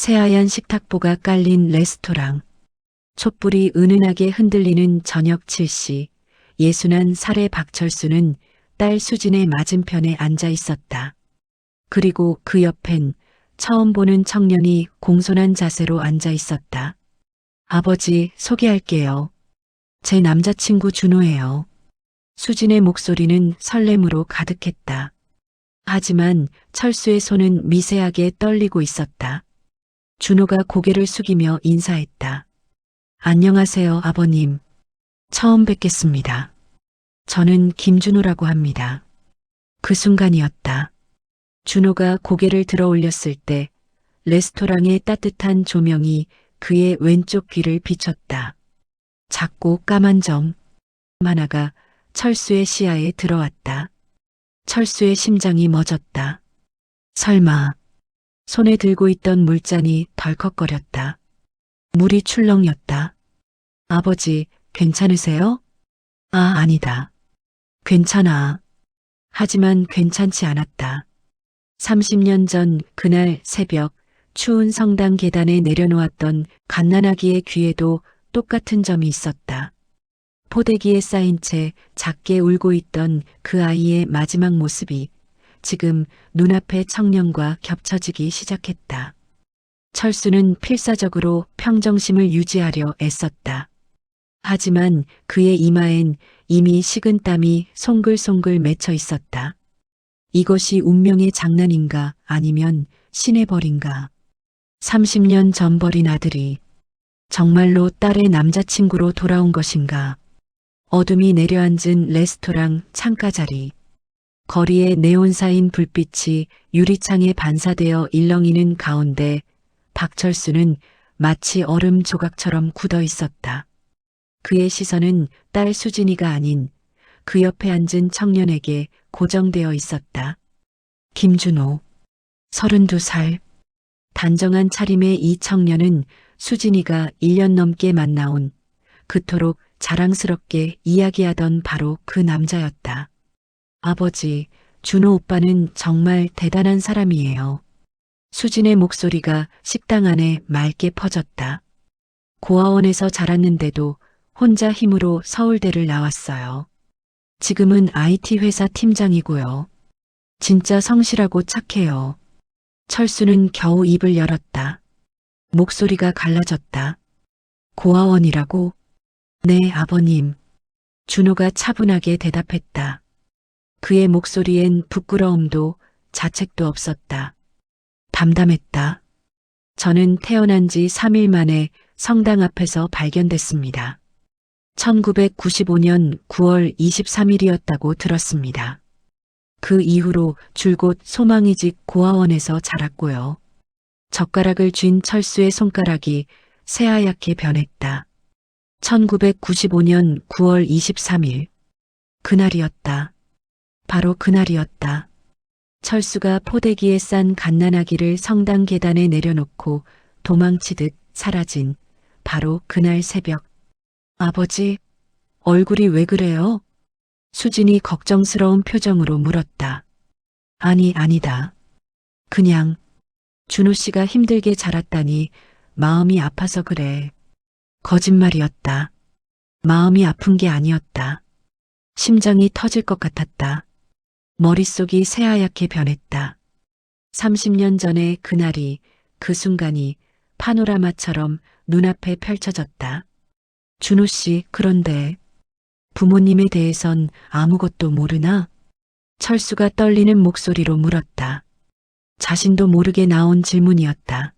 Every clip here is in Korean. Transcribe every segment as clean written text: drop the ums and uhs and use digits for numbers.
새하얀 식탁보가 깔린 레스토랑. 촛불이 은은하게 흔들리는 저녁 7시. 예순한 살의 박철수는 딸 수진의 맞은편에 앉아 있었다. 그리고 그 옆엔 처음 보는 청년이 공손한 자세로 앉아 있었다. 아버지, 소개할게요. 제 남자친구 준호예요. 수진의 목소리는 설렘으로 가득했다. 하지만 철수의 손은 미세하게 떨리고 있었다. 준호가 고개를 숙이며 인사했다. 안녕하세요, 아버님. 처음 뵙겠습니다. 저는 김준호라고 합니다. 그 순간이었다. 준호가 고개를 들어 올렸을 때 레스토랑의 따뜻한 조명이 그의 왼쪽 귀를 비췄다. 작고 까만 점 하나가 철수의 시야에 들어왔다. 철수의 심장이 멎었다. 설마 손에 들고 있던 물잔이 덜컥거렸다. 물이 출렁였다. 아버지, 괜찮으세요? 아, 아니다. 괜찮아. 하지만 괜찮지 않았다. 30년 전 그날 새벽 추운 성당 계단에 내려놓았던 갓난아기의 귀에도 똑같은 점이 있었다. 포대기에 쌓인 채 작게 울고 있던 그 아이의 마지막 모습이 지금 눈앞의 청년과 겹쳐지기 시작했다. 철수는 필사적으로 평정심을 유지하려 애썼다. 하지만 그의 이마엔 이미 식은 땀이 송글송글 맺혀 있었다. 이것이 운명의 장난인가 아니면 신의 벌인가. 30년 전 버린 아들이 정말로 딸의 남자친구로 돌아온 것인가. 어둠이 내려앉은 레스토랑 창가 자리. 거리에 네온사인 불빛이 유리창에 반사되어 일렁이는 가운데 박철수는 마치 얼음 조각처럼 굳어 있었다. 그의 시선은 딸 수진이가 아닌 그 옆에 앉은 청년에게 고정되어 있었다. 김준호, 32살. 단정한 차림의 이 청년은 수진이가 1년 넘게 만나온 그토록 자랑스럽게 이야기하던 바로 그 남자였다. 아버지, 준호 오빠는 정말 대단한 사람이에요. 수진의 목소리가 식당 안에 맑게 퍼졌다. 고아원에서 자랐는데도 혼자 힘으로 서울대를 나왔어요. 지금은 IT 회사 팀장이고요. 진짜 성실하고 착해요. 철수는 겨우 입을 열었다. 목소리가 갈라졌다. 고아원이라고? 네, 아버님. 준호가 차분하게 대답했다. 그의 목소리엔 부끄러움도 자책도 없었다. 담담했다. 저는 태어난 지 3일 만에 성당 앞에서 발견됐습니다. 1995년 9월 23일이었다고 들었습니다. 그 이후로 줄곧 소망이집 고아원에서 자랐고요. 젓가락을 쥔 철수의 손가락이 새하얗게 변했다. 1995년 9월 23일. 그날이었다. 바로 그날이었다. 철수가 포대기에 싼 갓난아기를 성당 계단에 내려놓고 도망치듯 사라진 바로 그날 새벽. 아버지, 얼굴이 왜 그래요? 수진이 걱정스러운 표정으로 물었다. 아니, 아니다. 그냥 준호 씨가 힘들게 자랐다니 마음이 아파서 그래. 거짓말이었다. 마음이 아픈 게 아니었다. 심장이 터질 것 같았다. 머릿속이 새하얗게 변했다. 30년 전의 그날이, 그 순간이 파노라마처럼 눈앞에 펼쳐졌다. 준호 씨, 그런데 부모님에 대해선 아무것도 모르나? 철수가 떨리는 목소리로 물었다. 자신도 모르게 나온 질문이었다.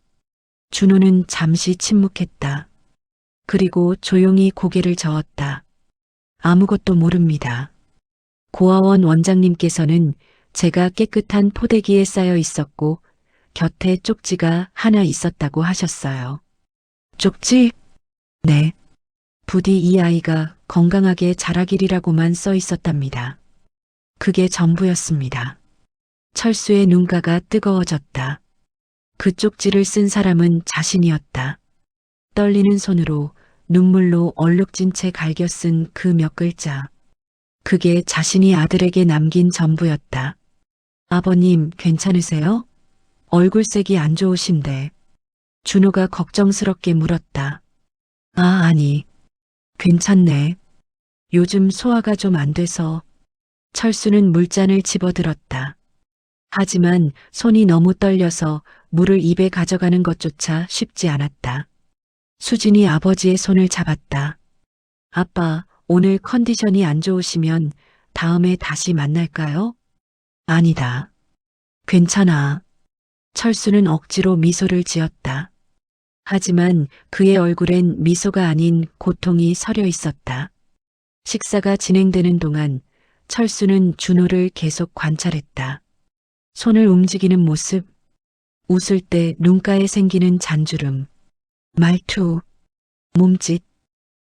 준호는 잠시 침묵했다. 그리고 조용히 고개를 저었다. 아무것도 모릅니다. 고아원 원장님께서는 제가 깨끗한 포대기에 쌓여 있었고 곁에 쪽지가 하나 있었다고 하셨어요. 쪽지? 네. 부디 이 아이가 건강하게 자라기리라고만 써 있었답니다. 그게 전부였습니다. 철수의 눈가가 뜨거워졌다. 그 쪽지를 쓴 사람은 자신이었다. 떨리는 손으로 눈물로 얼룩진 채 갈겨 쓴 그 몇 글자. 그게 자신이 아들에게 남긴 전부였다. 아버님, 괜찮으세요? 얼굴색이 안 좋으신데. 준호가 걱정스럽게 물었다. 아, 아니, 괜찮네. 요즘 소화가 좀 안 돼서. 철수는 물잔을 집어들었다. 하지만 손이 너무 떨려서 물을 입에 가져가는 것조차 쉽지 않았다. 수진이 아버지의 손을 잡았다. 아빠, 오늘 컨디션이 안 좋으시면 다음에 다시 만날까요? 아니다. 괜찮아. 철수는 억지로 미소를 지었다. 하지만 그의 얼굴엔 미소가 아닌 고통이 서려 있었다. 식사가 진행되는 동안 철수는 준호를 계속 관찰했다. 손을 움직이는 모습, 웃을 때 눈가에 생기는 잔주름, 말투, 몸짓,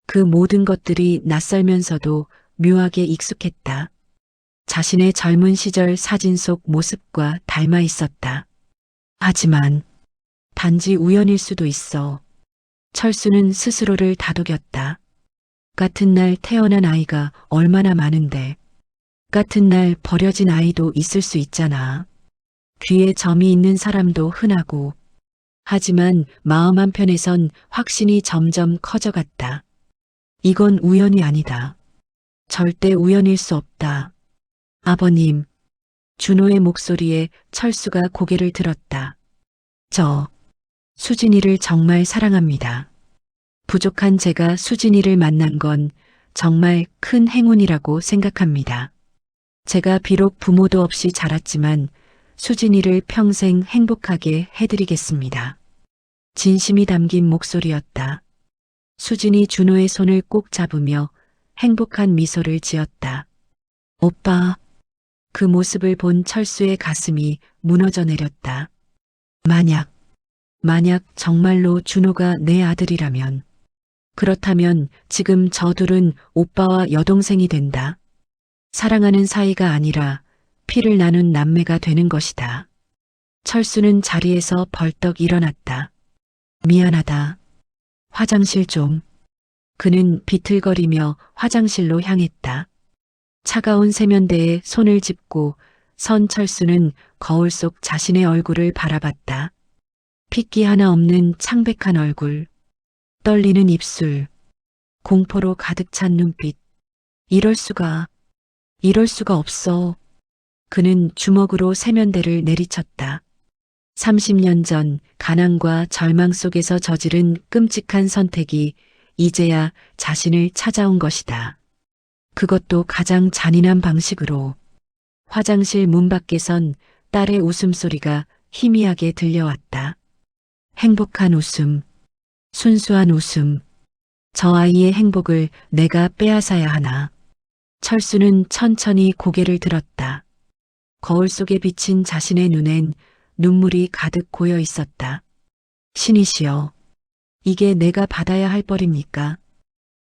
그 모든 것들이 낯설면서도 묘하게 익숙했다. 자신의 젊은 시절 사진 속 모습과 닮아 있었다. 하지만 단지 우연일 수도 있어. 철수는 스스로를 다독였다. 같은 날 태어난 아이가 얼마나 많은데, 같은 날 버려진 아이도 있을 수 있잖아. 귀에 점이 있는 사람도 흔하고, 하지만 마음 한편에선 확신이 점점 커져갔다. 이건 우연이 아니다. 절대 우연일 수 없다. 아버님, 준호의 목소리에 철수가 고개를 들었다. 저, 수진이를 정말 사랑합니다. 부족한 제가 수진이를 만난 건 정말 큰 행운이라고 생각합니다. 제가 비록 부모도 없이 자랐지만 수진이를 평생 행복하게 해드리겠습니다. 진심이 담긴 목소리였다. 수진이 준호의 손을 꼭 잡으며 행복한 미소를 지었다. 오빠, 그 모습을 본 철수의 가슴이 무너져 내렸다. 만약 정말로 준호가 내 아들이라면, 그렇다면 지금 저 둘은 오빠와 여동생이 된다. 사랑하는 사이가 아니라 피를 나눈 남매가 되는 것이다. 철수는 자리에서 벌떡 일어났다. 미안하다. 화장실 좀. 그는 비틀거리며 화장실로 향했다. 차가운 세면대에 손을 짚고 선 철수는 거울 속 자신의 얼굴을 바라봤다. 핏기 하나 없는 창백한 얼굴, 떨리는 입술, 공포로 가득 찬 눈빛. 이럴 수가 없어. 그는 주먹으로 세면대를 내리쳤다. 30년 전 가난과 절망 속에서 저지른 끔찍한 선택이 이제야 자신을 찾아온 것이다. 그것도 가장 잔인한 방식으로. 화장실 문 밖에선 딸의 웃음소리가 희미하게 들려왔다. 행복한 웃음, 순수한 웃음. 저 아이의 행복을 내가 빼앗아야 하나. 철수는 천천히 고개를 들었다. 거울 속에 비친 자신의 눈엔 눈물이 가득 고여 있었다. 신이시여, 이게 내가 받아야 할 벌입니까?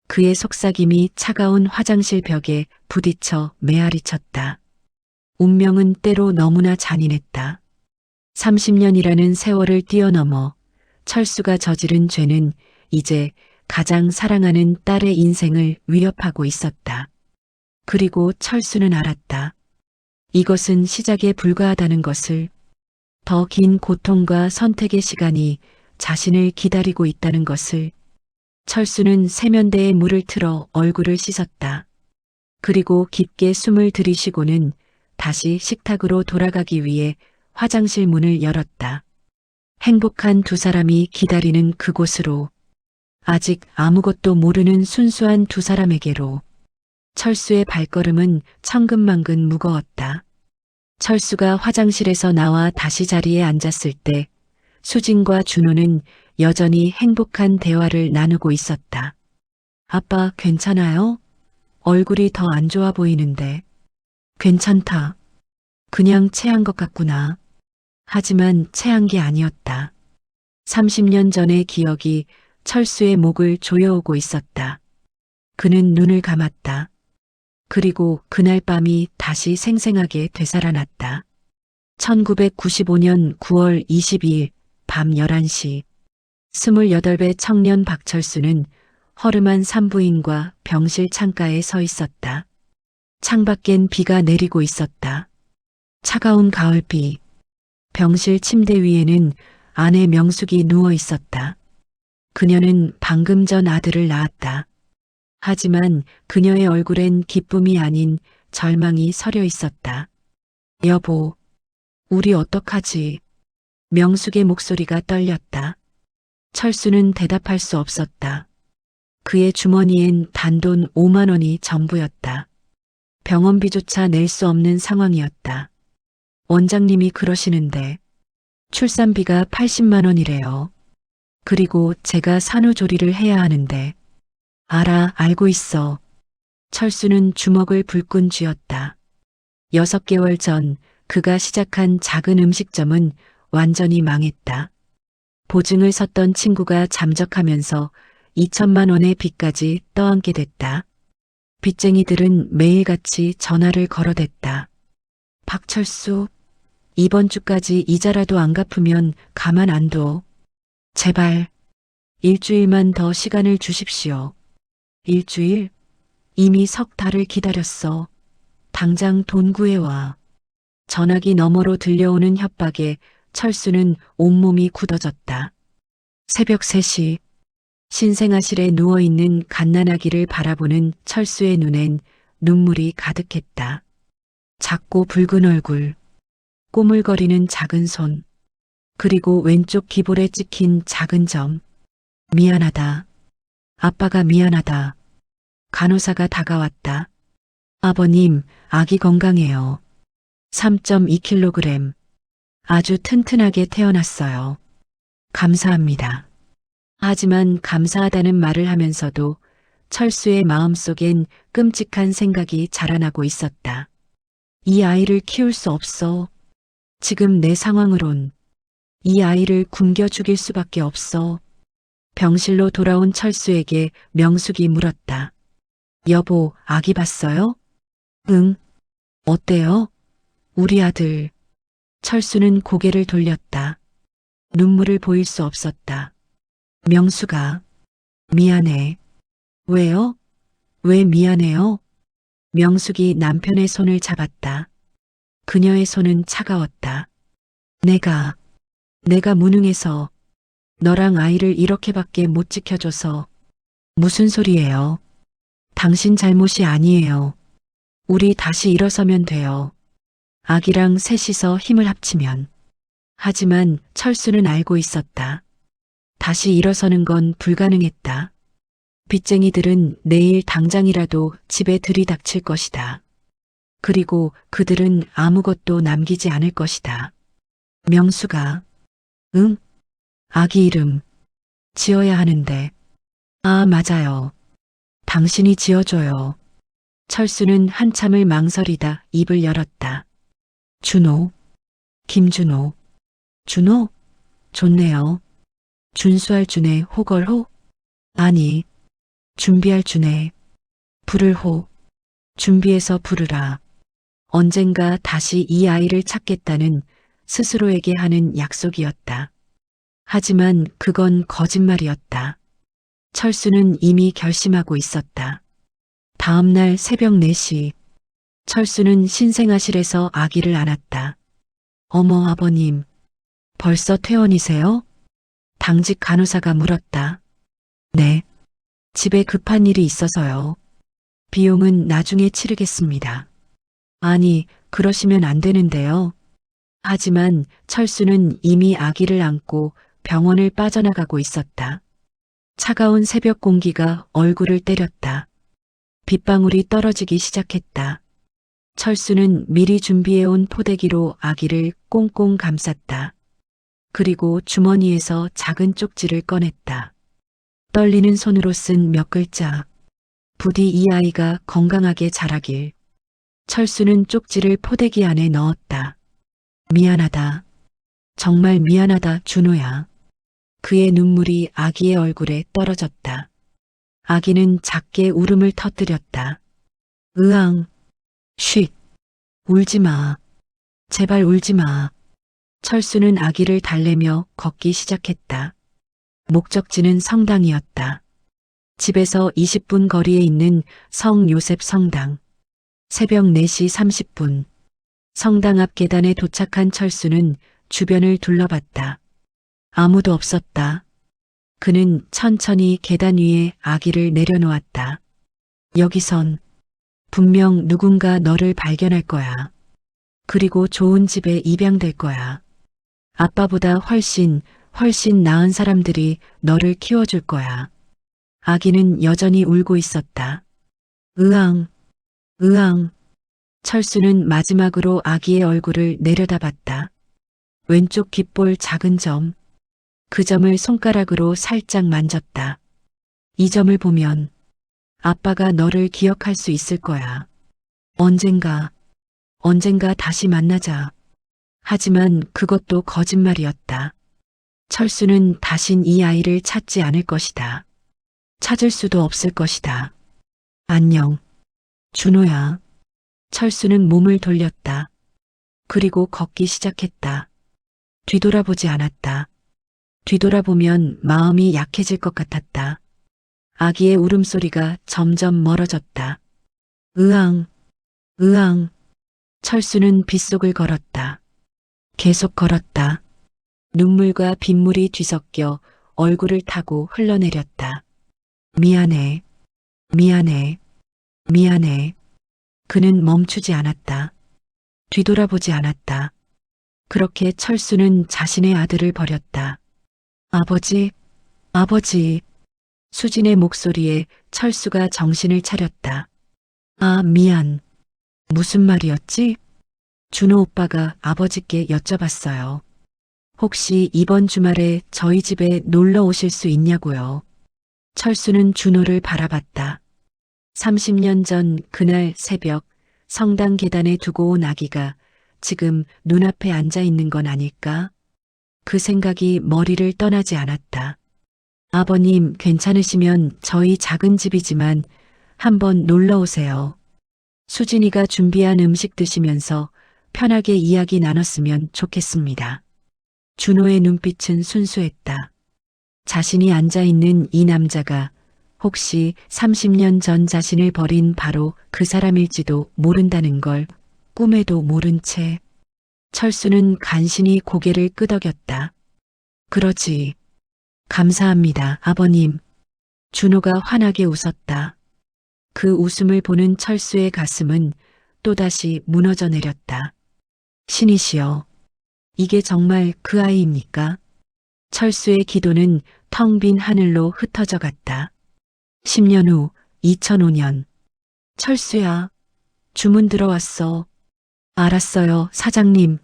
그의 속삭임이 차가운 화장실 벽에 부딪혀 메아리 쳤다. 운명은 때로 너무나 잔인했다. 30년이라는 세월을 뛰어넘어 철수가 저지른 죄는 이제 가장 사랑하는 딸의 인생을 위협하고 있었다. 그리고 철수는 알았다. 이것은 시작에 불과하다는 것을, 더 긴 고통과 선택의 시간이 자신을 기다리고 있다는 것을. 철수는 세면대에 물을 틀어 얼굴을 씻었다. 그리고 깊게 숨을 들이쉬고는 다시 식탁으로 돌아가기 위해 화장실 문을 열었다. 행복한 두 사람이 기다리는 그곳으로, 아직 아무것도 모르는 순수한 두 사람에게로. 철수의 발걸음은 천근만근 무거웠다. 철수가 화장실에서 나와 다시 자리에 앉았을 때 수진과 준호는 여전히 행복한 대화를 나누고 있었다. 아빠 괜찮아요? 얼굴이 더 안 좋아 보이는데. 괜찮다. 그냥 체한 것 같구나. 하지만 체한 게 아니었다. 30년 전의 기억이 철수의 목을 조여오고 있었다. 그는 눈을 감았다. 그리고 그날 밤이 다시 생생하게 되살아났다. 1995년 9월 22일 밤 11시, 28배 청년 박철수는 허름한 산부인과 병실 창가에 서 있었다. 창밖엔 비가 내리고 있었다. 차가운 가을비. 병실 침대 위에는 아내 명숙이 누워 있었다. 그녀는 방금 전 아들을 낳았다. 하지만 그녀의 얼굴엔 기쁨이 아닌 절망이 서려 있었다. 여보, 우리 어떡하지? 명숙의 목소리가 떨렸다. 철수는 대답할 수 없었다. 그의 주머니엔 단돈 5만 원이 전부였다. 병원비조차 낼 수 없는 상황이었다. 원장님이 그러시는데 출산비가 80만 원이래요. 그리고 제가 산후조리를 해야 하는데. 알고 있어. 철수는 주먹을 불끈 쥐었다. 6개월 전 그가 시작한 작은 음식점은 완전히 망했다. 보증을 섰던 친구가 잠적하면서 2천만 원의 빚까지 떠안게 됐다. 빚쟁이들은 매일같이 전화를 걸어댔다. 박철수, 이번 주까지 이자라도 안 갚으면 가만 안 둬. 제발, 일주일만 더 시간을 주십시오. 일주일? 이미 석 달을 기다렸어. 당장 돈 구해와. 전화기 너머로 들려오는 협박에 철수는 온몸이 굳어졌다. 새벽 3시, 신생아실에 누워있는 갓난아기를 바라보는 철수의 눈엔 눈물이 가득했다. 작고 붉은 얼굴, 꼬물거리는 작은 손, 그리고 왼쪽 기볼에 찍힌 작은 점. 미안하다. 아빠가 미안하다. 간호사가 다가왔다. 아버님, 아기 건강해요. 3.2kg. 아주 튼튼하게 태어났어요. 감사합니다. 하지만 감사하다는 말을 하면서도 철수의 마음속엔 끔찍한 생각이 자라나고 있었다. 이 아이를 키울 수 없어. 지금 내 상황으론 이 아이를 굶겨 죽일 수밖에 없어. 병실로 돌아온 철수에게 명숙이 물었다. 여보, 아기 봤어요? 응. 어때요? 우리 아들. 철수는 고개를 돌렸다. 눈물을 보일 수 없었다. 명수가. 미안해. 왜요? 왜 미안해요? 명숙이 남편의 손을 잡았다. 그녀의 손은 차가웠다. 내가 무능해서 너랑 아이를 이렇게밖에 못 지켜줘서. 무슨 소리예요? 당신 잘못이 아니에요. 우리 다시 일어서면 돼요. 아기랑 셋이서 힘을 합치면. 하지만 철수는 알고 있었다. 다시 일어서는 건 불가능했다. 빚쟁이들은 내일 당장이라도 집에 들이닥칠 것이다. 그리고 그들은 아무것도 남기지 않을 것이다. 명수가. 응? 아기 이름 지어야 하는데. 아, 맞아요. 당신이 지어줘요. 철수는 한참을 망설이다 입을 열었다. 준호. 김준호. 준호? 좋네요. 준수할 준에 호걸호? 아니, 준비할 준에 부를 호. 준비해서 부르라. 언젠가 다시 이 아이를 찾겠다는 스스로에게 하는 약속이었다. 하지만 그건 거짓말이었다. 철수는 이미 결심하고 있었다. 다음 날 새벽 4시, 철수는 신생아실에서 아기를 안았다. 어머, 아버님, 벌써 퇴원이세요? 당직 간호사가 물었다. 네. 집에 급한 일이 있어서요. 비용은 나중에 치르겠습니다. 아니, 그러시면 안 되는데요. 하지만 철수는 이미 아기를 안고 병원을 빠져나가고 있었다. 차가운 새벽 공기가 얼굴을 때렸다. 빗방울이 떨어지기 시작했다. 철수는 미리 준비해온 포대기로 아기를 꽁꽁 감쌌다. 그리고 주머니에서 작은 쪽지를 꺼냈다. 떨리는 손으로 쓴 몇 글자. 부디 이 아이가 건강하게 자라길. 철수는 쪽지를 포대기 안에 넣었다. 미안하다. 정말 미안하다, 준호야. 그의 눈물이 아기의 얼굴에 떨어졌다. 아기는 작게 울음을 터뜨렸다. 으앙. 쉿. 울지 마. 제발 울지 마. 철수는 아기를 달래며 걷기 시작했다. 목적지는 성당이었다. 집에서 20분 거리에 있는 성 요셉 성당. 새벽 4시 30분. 성당 앞 계단에 도착한 철수는 주변을 둘러봤다. 아무도 없었다. 그는 천천히 계단 위에 아기를 내려놓았다. 여기선 분명 누군가 너를 발견할 거야. 그리고 좋은 집에 입양될 거야. 아빠보다 훨씬 나은 사람들이 너를 키워줄 거야. 아기는 여전히 울고 있었다. 으앙, 으앙. 철수는 마지막으로 아기의 얼굴을 내려다봤다. 왼쪽 귓볼 작은 점. 그 점을 손가락으로 살짝 만졌다. 이 점을 보면 아빠가 너를 기억할 수 있을 거야. 언젠가 다시 만나자. 하지만 그것도 거짓말이었다. 철수는 다신 이 아이를 찾지 않을 것이다. 찾을 수도 없을 것이다. 안녕, 준호야. 철수는 몸을 돌렸다. 그리고 걷기 시작했다. 뒤돌아보지 않았다. 뒤돌아보면 마음이 약해질 것 같았다. 아기의 울음소리가 점점 멀어졌다. 으앙, 으앙. 철수는 빗속을 걸었다. 계속 걸었다. 눈물과 빗물이 뒤섞여 얼굴을 타고 흘러내렸다. 미안해, 미안해, 미안해. 그는 멈추지 않았다. 뒤돌아보지 않았다. 그렇게 철수는 자신의 아들을 버렸다. 아버지, 아버지. 수진의 목소리에 철수가 정신을 차렸다. 아, 미안. 무슨 말이었지? 준호 오빠가 아버지께 여쭤봤어요. 혹시 이번 주말에 저희 집에 놀러 오실 수 있냐고요. 철수는 준호를 바라봤다. 30년 전 그날 새벽 성당 계단에 두고 온 아기가 지금 눈앞에 앉아 있는 건 아닐까? 그 생각이 머리를 떠나지 않았다. 아버님 괜찮으시면 저희 작은 집이지만 한번 놀러 오세요. 수진이가 준비한 음식 드시면서 편하게 이야기 나눴으면 좋겠습니다. 준호의 눈빛은 순수했다. 자신이 앉아 있는 이 남자가 혹시 30년 전 자신을 버린 바로 그 사람일지도 모른다는 걸 꿈에도 모른 채 철수는 간신히 고개를 끄덕였다. 그러지. 감사합니다, 아버님. 준호가 환하게 웃었다. 그 웃음을 보는 철수의 가슴은 또다시 무너져 내렸다. 신이시여, 이게 정말 그 아이입니까? 철수의 기도는 텅 빈 하늘로 흩어져 갔다. 10년 후 2005년. 철수야, 주문 들어왔어. 알았어요, 사장님.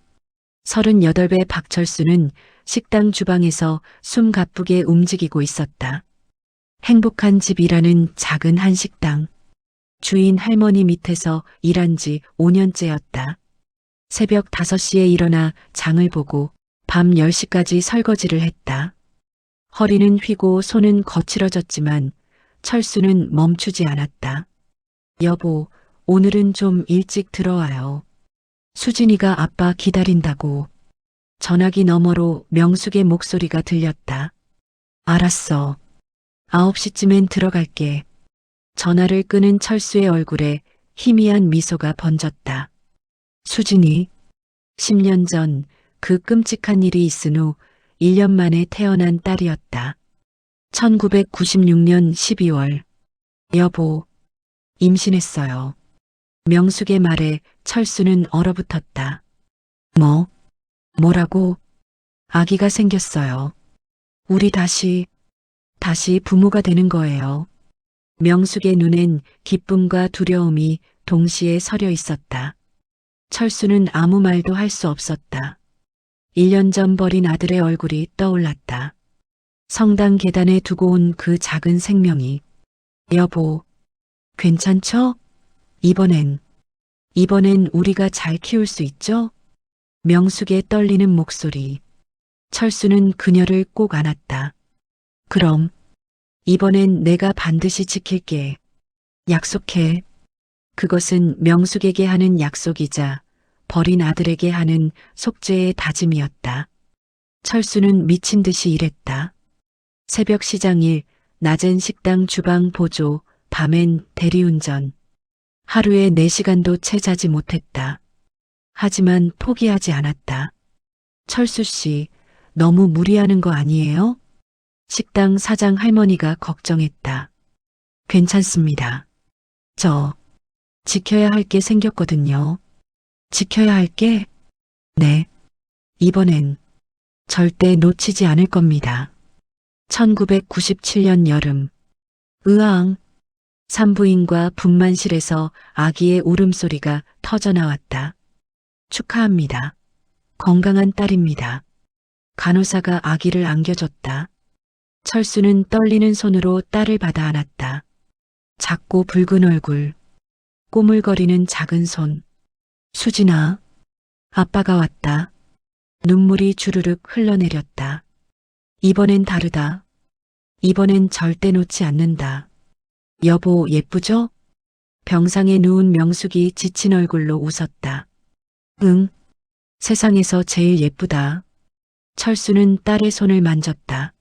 38배 박철수는 식당 주방에서 숨 가쁘게 움직이고 있었다. 행복한 집이라는 작은 한식당. 주인 할머니 밑에서 일한 지 5년째였다. 새벽 5시에 일어나 장을 보고 밤 10시까지 설거지를 했다. 허리는 휘고 손은 거칠어졌지만 철수는 멈추지 않았다. 여보, 오늘은 좀 일찍 들어와요. 수진이가 아빠 기다린다고. 전화기 너머로 명숙의 목소리가 들렸다. 알았어. 9시쯤엔 들어갈게. 전화를 끄는 철수의 얼굴에 희미한 미소가 번졌다. 수진이 10년 전 그 끔찍한 일이 있은 후 1년 만에 태어난 딸이었다. 1996년 12월. 여보, 임신했어요. 명숙의 말에 철수는 얼어붙었다. 뭐라고? 아기가 생겼어요. 우리 다시 부모가 되는 거예요. 명숙의 눈엔 기쁨과 두려움이 동시에 서려 있었다. 철수는 아무 말도 할 수 없었다. 1년 전 버린 아들의 얼굴이 떠올랐다. 성당 계단에 두고 온 그 작은 생명이. 여보, 괜찮죠? 이번엔 우리가 잘 키울 수 있죠? 명숙의 떨리는 목소리. 철수는 그녀를 꼭 안았다. 그럼 이번엔 내가 반드시 지킬게. 약속해. 그것은 명숙에게 하는 약속이자 버린 아들에게 하는 속죄의 다짐이었다. 철수는 미친 듯이 일했다. 새벽 시장일, 낮엔 식당 주방 보조, 밤엔 대리운전. 하루에 4시간도 채 자지 못했다. 하지만 포기하지 않았다. 철수 씨, 너무 무리하는 거 아니에요? 식당 사장 할머니가 걱정했다. 괜찮습니다. 저 지켜야 할 게 생겼거든요. 지켜야 할 게? 네. 이번엔 절대 놓치지 않을 겁니다. 1997년 여름. 으앙. 산부인과 분만실에서 아기의 울음소리가 터져나왔다. 축하합니다. 건강한 딸입니다. 간호사가 아기를 안겨줬다. 철수는 떨리는 손으로 딸을 받아 안았다. 작고 붉은 얼굴, 꼬물거리는 작은 손. 수진아, 아빠가 왔다. 눈물이 주르륵 흘러내렸다. 이번엔 다르다. 이번엔 절대 놓지 않는다. 여보, 예쁘죠? 병상에 누운 명숙이 지친 얼굴로 웃었다. 응, 세상에서 제일 예쁘다. 철수는 딸의 손을 만졌다.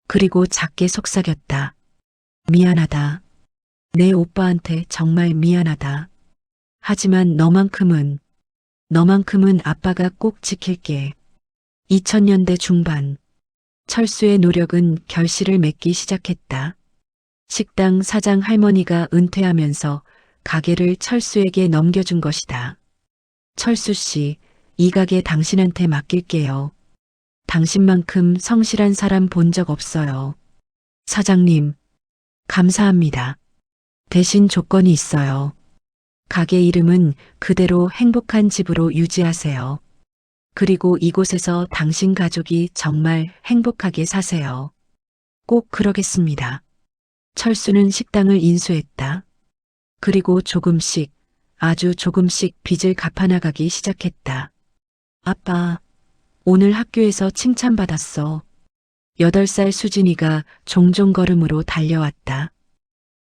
그리고 작게 속삭였다. 미안하다. 내 오빠한테 정말 미안하다. 하지만 너만큼은 아빠가 꼭 지킬게. 2000년대 중반. 철수의 노력은 결실을 맺기 시작했다. 식당 사장 할머니가 은퇴하면서 가게를 철수에게 넘겨준 것이다. 철수 씨, 이 가게 당신한테 맡길게요. 당신만큼 성실한 사람 본 적 없어요. 사장님, 감사합니다. 대신 조건이 있어요. 가게 이름은 그대로 행복한 집으로 유지하세요. 그리고 이곳에서 당신 가족이 정말 행복하게 사세요. 꼭 그러겠습니다. 철수는 식당을 인수했다. 그리고 조금씩, 아주 조금씩 빚을 갚아나가기 시작했다. 아빠, 오늘 학교에서 칭찬받았어. 8살 수진이가 종종 걸음으로 달려왔다.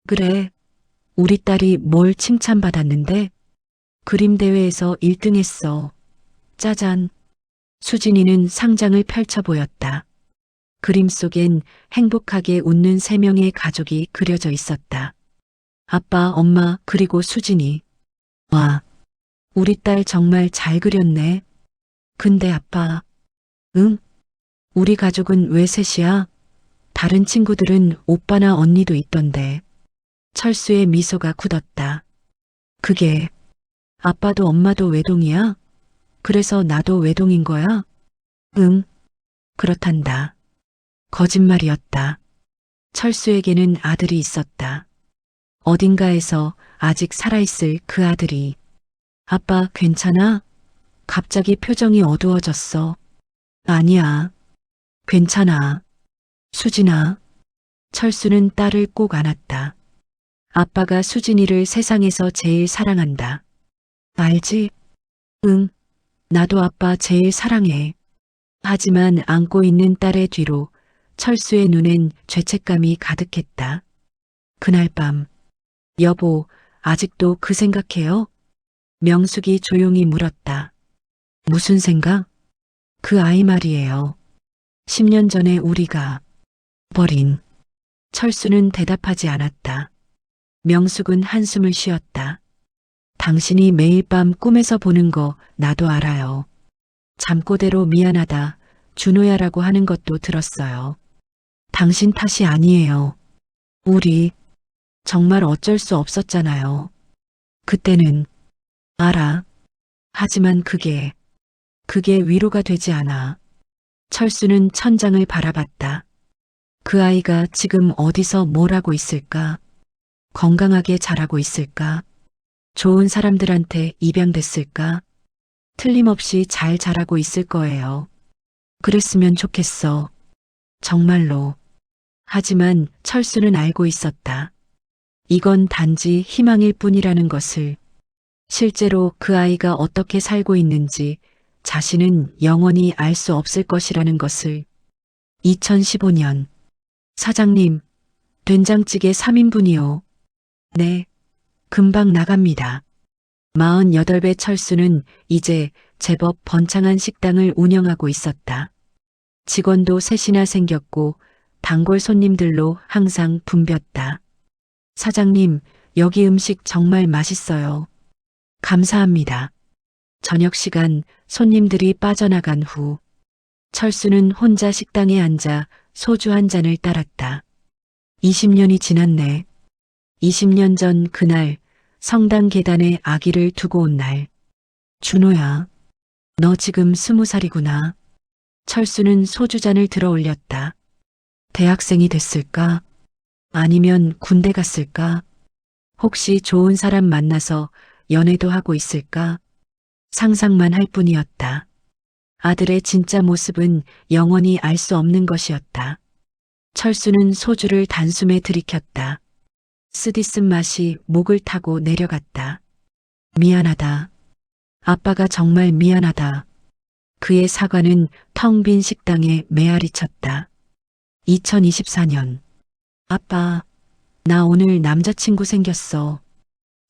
그래, 우리 딸이 뭘 칭찬받았는데? 그림 대회에서 1등 했어. 짜잔. 수진이는 상장을 펼쳐 보였다. 그림 속엔 행복하게 웃는 3명의 가족이 그려져 있었다. 아빠, 엄마, 그리고 수진이. 와, 우리 딸 정말 잘 그렸네. 근데 아빠, 응? 우리 가족은 왜 셋이야? 다른 친구들은 오빠나 언니도 있던데. 철수의 미소가 굳었다. 그게 아빠도 엄마도 외동이야? 그래서 나도 외동인 거야? 응, 그렇단다. 거짓말이었다. 철수에게는 아들이 있었다. 어딘가에서 아직 살아있을 그 아들이. 아빠, 괜찮아? 갑자기 표정이 어두워졌어. 아니야. 괜찮아. 수진아. 철수는 딸을 꼭 안았다. 아빠가 수진이를 세상에서 제일 사랑한다. 알지? 응. 나도 아빠 제일 사랑해. 하지만 안고 있는 딸의 뒤로 철수의 눈엔 죄책감이 가득했다. 그날 밤, 여보, 아직도 그 생각해요? 명숙이 조용히 물었다. 무슨 생각? 그 아이 말이에요. 10년 전에 우리가 버린. 철수는 대답하지 않았다. 명숙은 한숨을 쉬었다. 당신이 매일 밤 꿈에서 보는 거 나도 알아요. 잠꼬대로 미안하다, 준호야라고 하는 것도 들었어요. 당신 탓이 아니에요. 우리 정말 어쩔 수 없었잖아요. 그때는 알아. 하지만 그게 위로가 되지 않아. 철수는 천장을 바라봤다. 그 아이가 지금 어디서 뭘 하고 있을까? 건강하게 자라고 있을까? 좋은 사람들한테 입양됐을까? 틀림없이 잘 자라고 있을 거예요. 그랬으면 좋겠어. 정말로. 하지만 철수는 알고 있었다. 이건 단지 희망일 뿐이라는 것을. 실제로 그 아이가 어떻게 살고 있는지 자신은 영원히 알 수 없을 것이라는 것을. 2015년. 사장님, 된장찌개 3인분이요. 네, 금방 나갑니다. 48배 철수는 이제 제법 번창한 식당을 운영하고 있었다. 직원도 셋이나 생겼고 단골 손님들로 항상 붐볐다. 사장님, 여기 음식 정말 맛있어요. 감사합니다. 저녁 시간 손님들이 빠져나간 후 철수는 혼자 식당에 앉아 소주 한 잔을 따랐다. 20년이 지났네. 20년 전 그날 성당 계단에 아기를 두고 온 날. 준호야, 너 지금 20살이구나. 철수는 소주잔을 들어 올렸다. 대학생이 됐을까? 아니면 군대 갔을까? 혹시 좋은 사람 만나서 연애도 하고 있을까? 상상만 할 뿐이었다. 아들의 진짜 모습은 영원히 알 수 없는 것이었다. 철수는 소주를 단숨에 들이켰다. 쓰디쓴 맛이 목을 타고 내려갔다. 미안하다. 아빠가 정말 미안하다. 그의 사과는 텅 빈 식당에 메아리 쳤다. 2024년. 아빠, 나 오늘 남자친구 생겼어.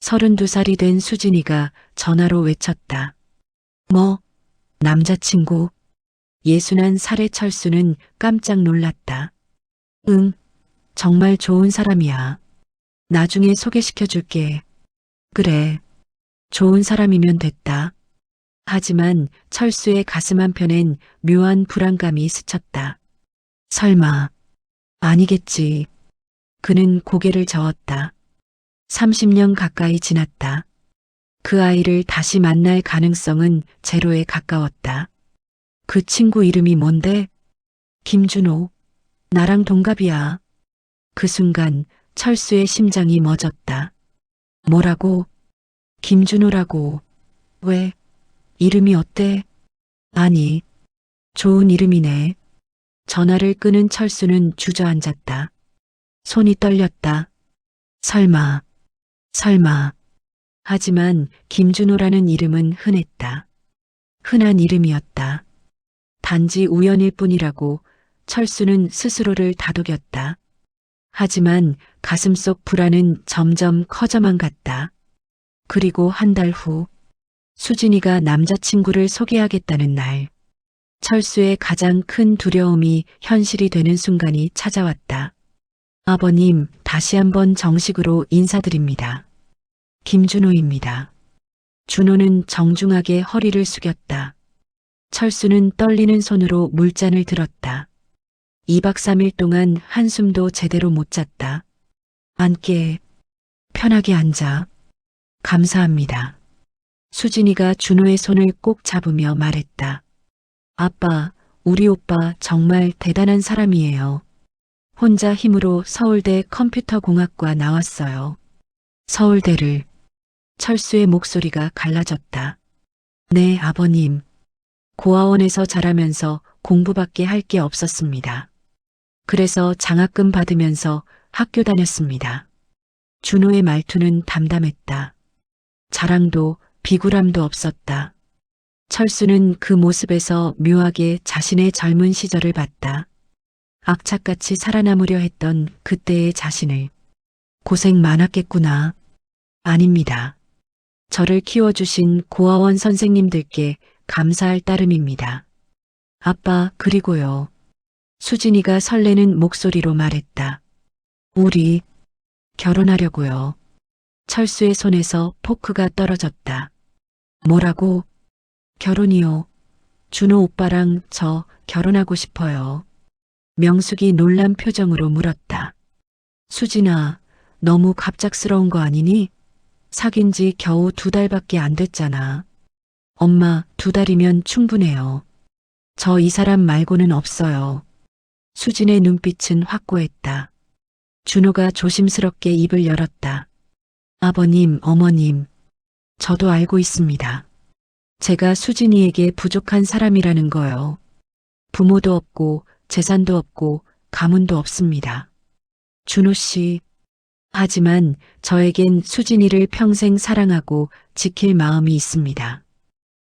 32살이 된 수진이가 전화로 외쳤다. 뭐? 남자친구? 61살의 철수는 깜짝 놀랐다. 응, 정말 좋은 사람이야. 나중에 소개시켜 줄게. 그래, 좋은 사람이면 됐다. 하지만 철수의 가슴 한편엔 묘한 불안감이 스쳤다. 설마, 아니겠지. 그는 고개를 저었다. 30년 가까이 지났다. 그 아이를 다시 만날 가능성은 제로에 가까웠다. 그 친구 이름이 뭔데? 김준호. 나랑 동갑이야. 그 순간 철수의 심장이 멎었다. 뭐라고? 김준호라고. 왜? 이름이 어때? 아니, 좋은 이름이네. 전화를 끄는 철수는 주저앉았다. 손이 떨렸다. 설마. 하지만 김준호라는 이름은 흔했다. 흔한 이름이었다. 단지 우연일 뿐이라고 철수는 스스로를 다독였다. 하지만 가슴속 불안은 점점 커져만 갔다. 그리고 한 달 후, 수진이가 남자친구를 소개하겠다는 날, 철수의 가장 큰 두려움이 현실이 되는 순간이 찾아왔다. 아버님, 다시 한번 정식으로 인사드립니다. 김준호입니다. 준호는 정중하게 허리를 숙였다. 철수는 떨리는 손으로 물잔을 들었다. 2박 3일 동안 한숨도 제대로 못 잤다. 앉게, 편하게 앉아. 감사합니다. 수진이가 준호의 손을 꼭 잡으며 말했다. 아빠, 우리 오빠 정말 대단한 사람이에요. 혼자 힘으로 서울대 컴퓨터공학과 나왔어요. 서울대를. 철수의 목소리가 갈라졌다. 네, 아버님. 고아원에서 자라면서 공부밖에 할 게 없었습니다. 그래서 장학금 받으면서 학교 다녔습니다. 준호의 말투는 담담했다. 자랑도 비굴함도 없었다. 철수는 그 모습에서 묘하게 자신의 젊은 시절을 봤다. 악착같이 살아남으려 했던 그때의 자신을. 고생 많았겠구나. 아닙니다. 저를 키워주신 고아원 선생님들께 감사할 따름입니다. 아빠, 그리고요. 수진이가 설레는 목소리로 말했다. 우리 결혼하려고요. 철수의 손에서 포크가 떨어졌다. 뭐라고? 결혼이요. 준호 오빠랑 저 결혼하고 싶어요. 명숙이 놀란 표정으로 물었다. 수진아, 너무 갑작스러운 거 아니니? 사귄 지 겨우 2달밖에 안 됐잖아. 엄마, 2달이면 충분해요. 저 이 사람 말고는 없어요. 수진의 눈빛은 확고했다. 준호가 조심스럽게 입을 열었다. 아버님, 어머님, 저도 알고 있습니다. 제가 수진이에게 부족한 사람이라는 거요. 부모도 없고 재산도 없고 가문도 없습니다. 준호 씨, 하지만 저에겐 수진이를 평생 사랑하고 지킬 마음이 있습니다.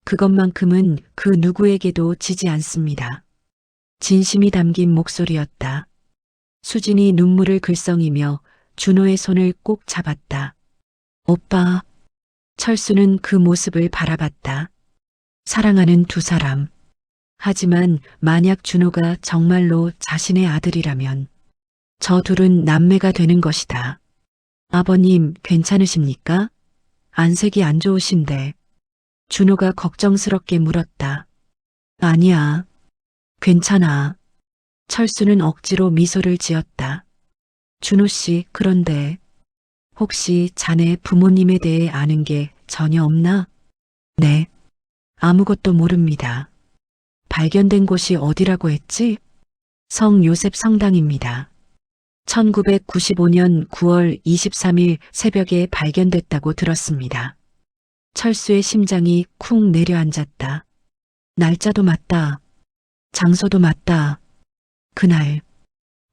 그것만큼은 그 누구에게도 지지 않습니다. 진심이 담긴 목소리였다. 수진이 눈물을 글썽이며 준호의 손을 꼭 잡았다. 오빠. 철수는 그 모습을 바라봤다. 사랑하는 두 사람. 하지만 만약 준호가 정말로 자신의 아들이라면 저 둘은 남매가 되는 것이다. 아버님, 괜찮으십니까? 안색이 안 좋으신데. 준호가 걱정스럽게 물었다. 아니야. 괜찮아. 철수는 억지로 미소를 지었다. 준호 씨, 그런데 혹시 자네 부모님에 대해 아는 게 전혀 없나? 네. 아무것도 모릅니다. 발견된 곳이 어디라고 했지? 성 요셉 성당입니다. 1995년 9월 23일 새벽에 발견됐다고 들었습니다. 철수의 심장이 쿵 내려앉았다. 날짜도 맞다. 장소도 맞다. 그날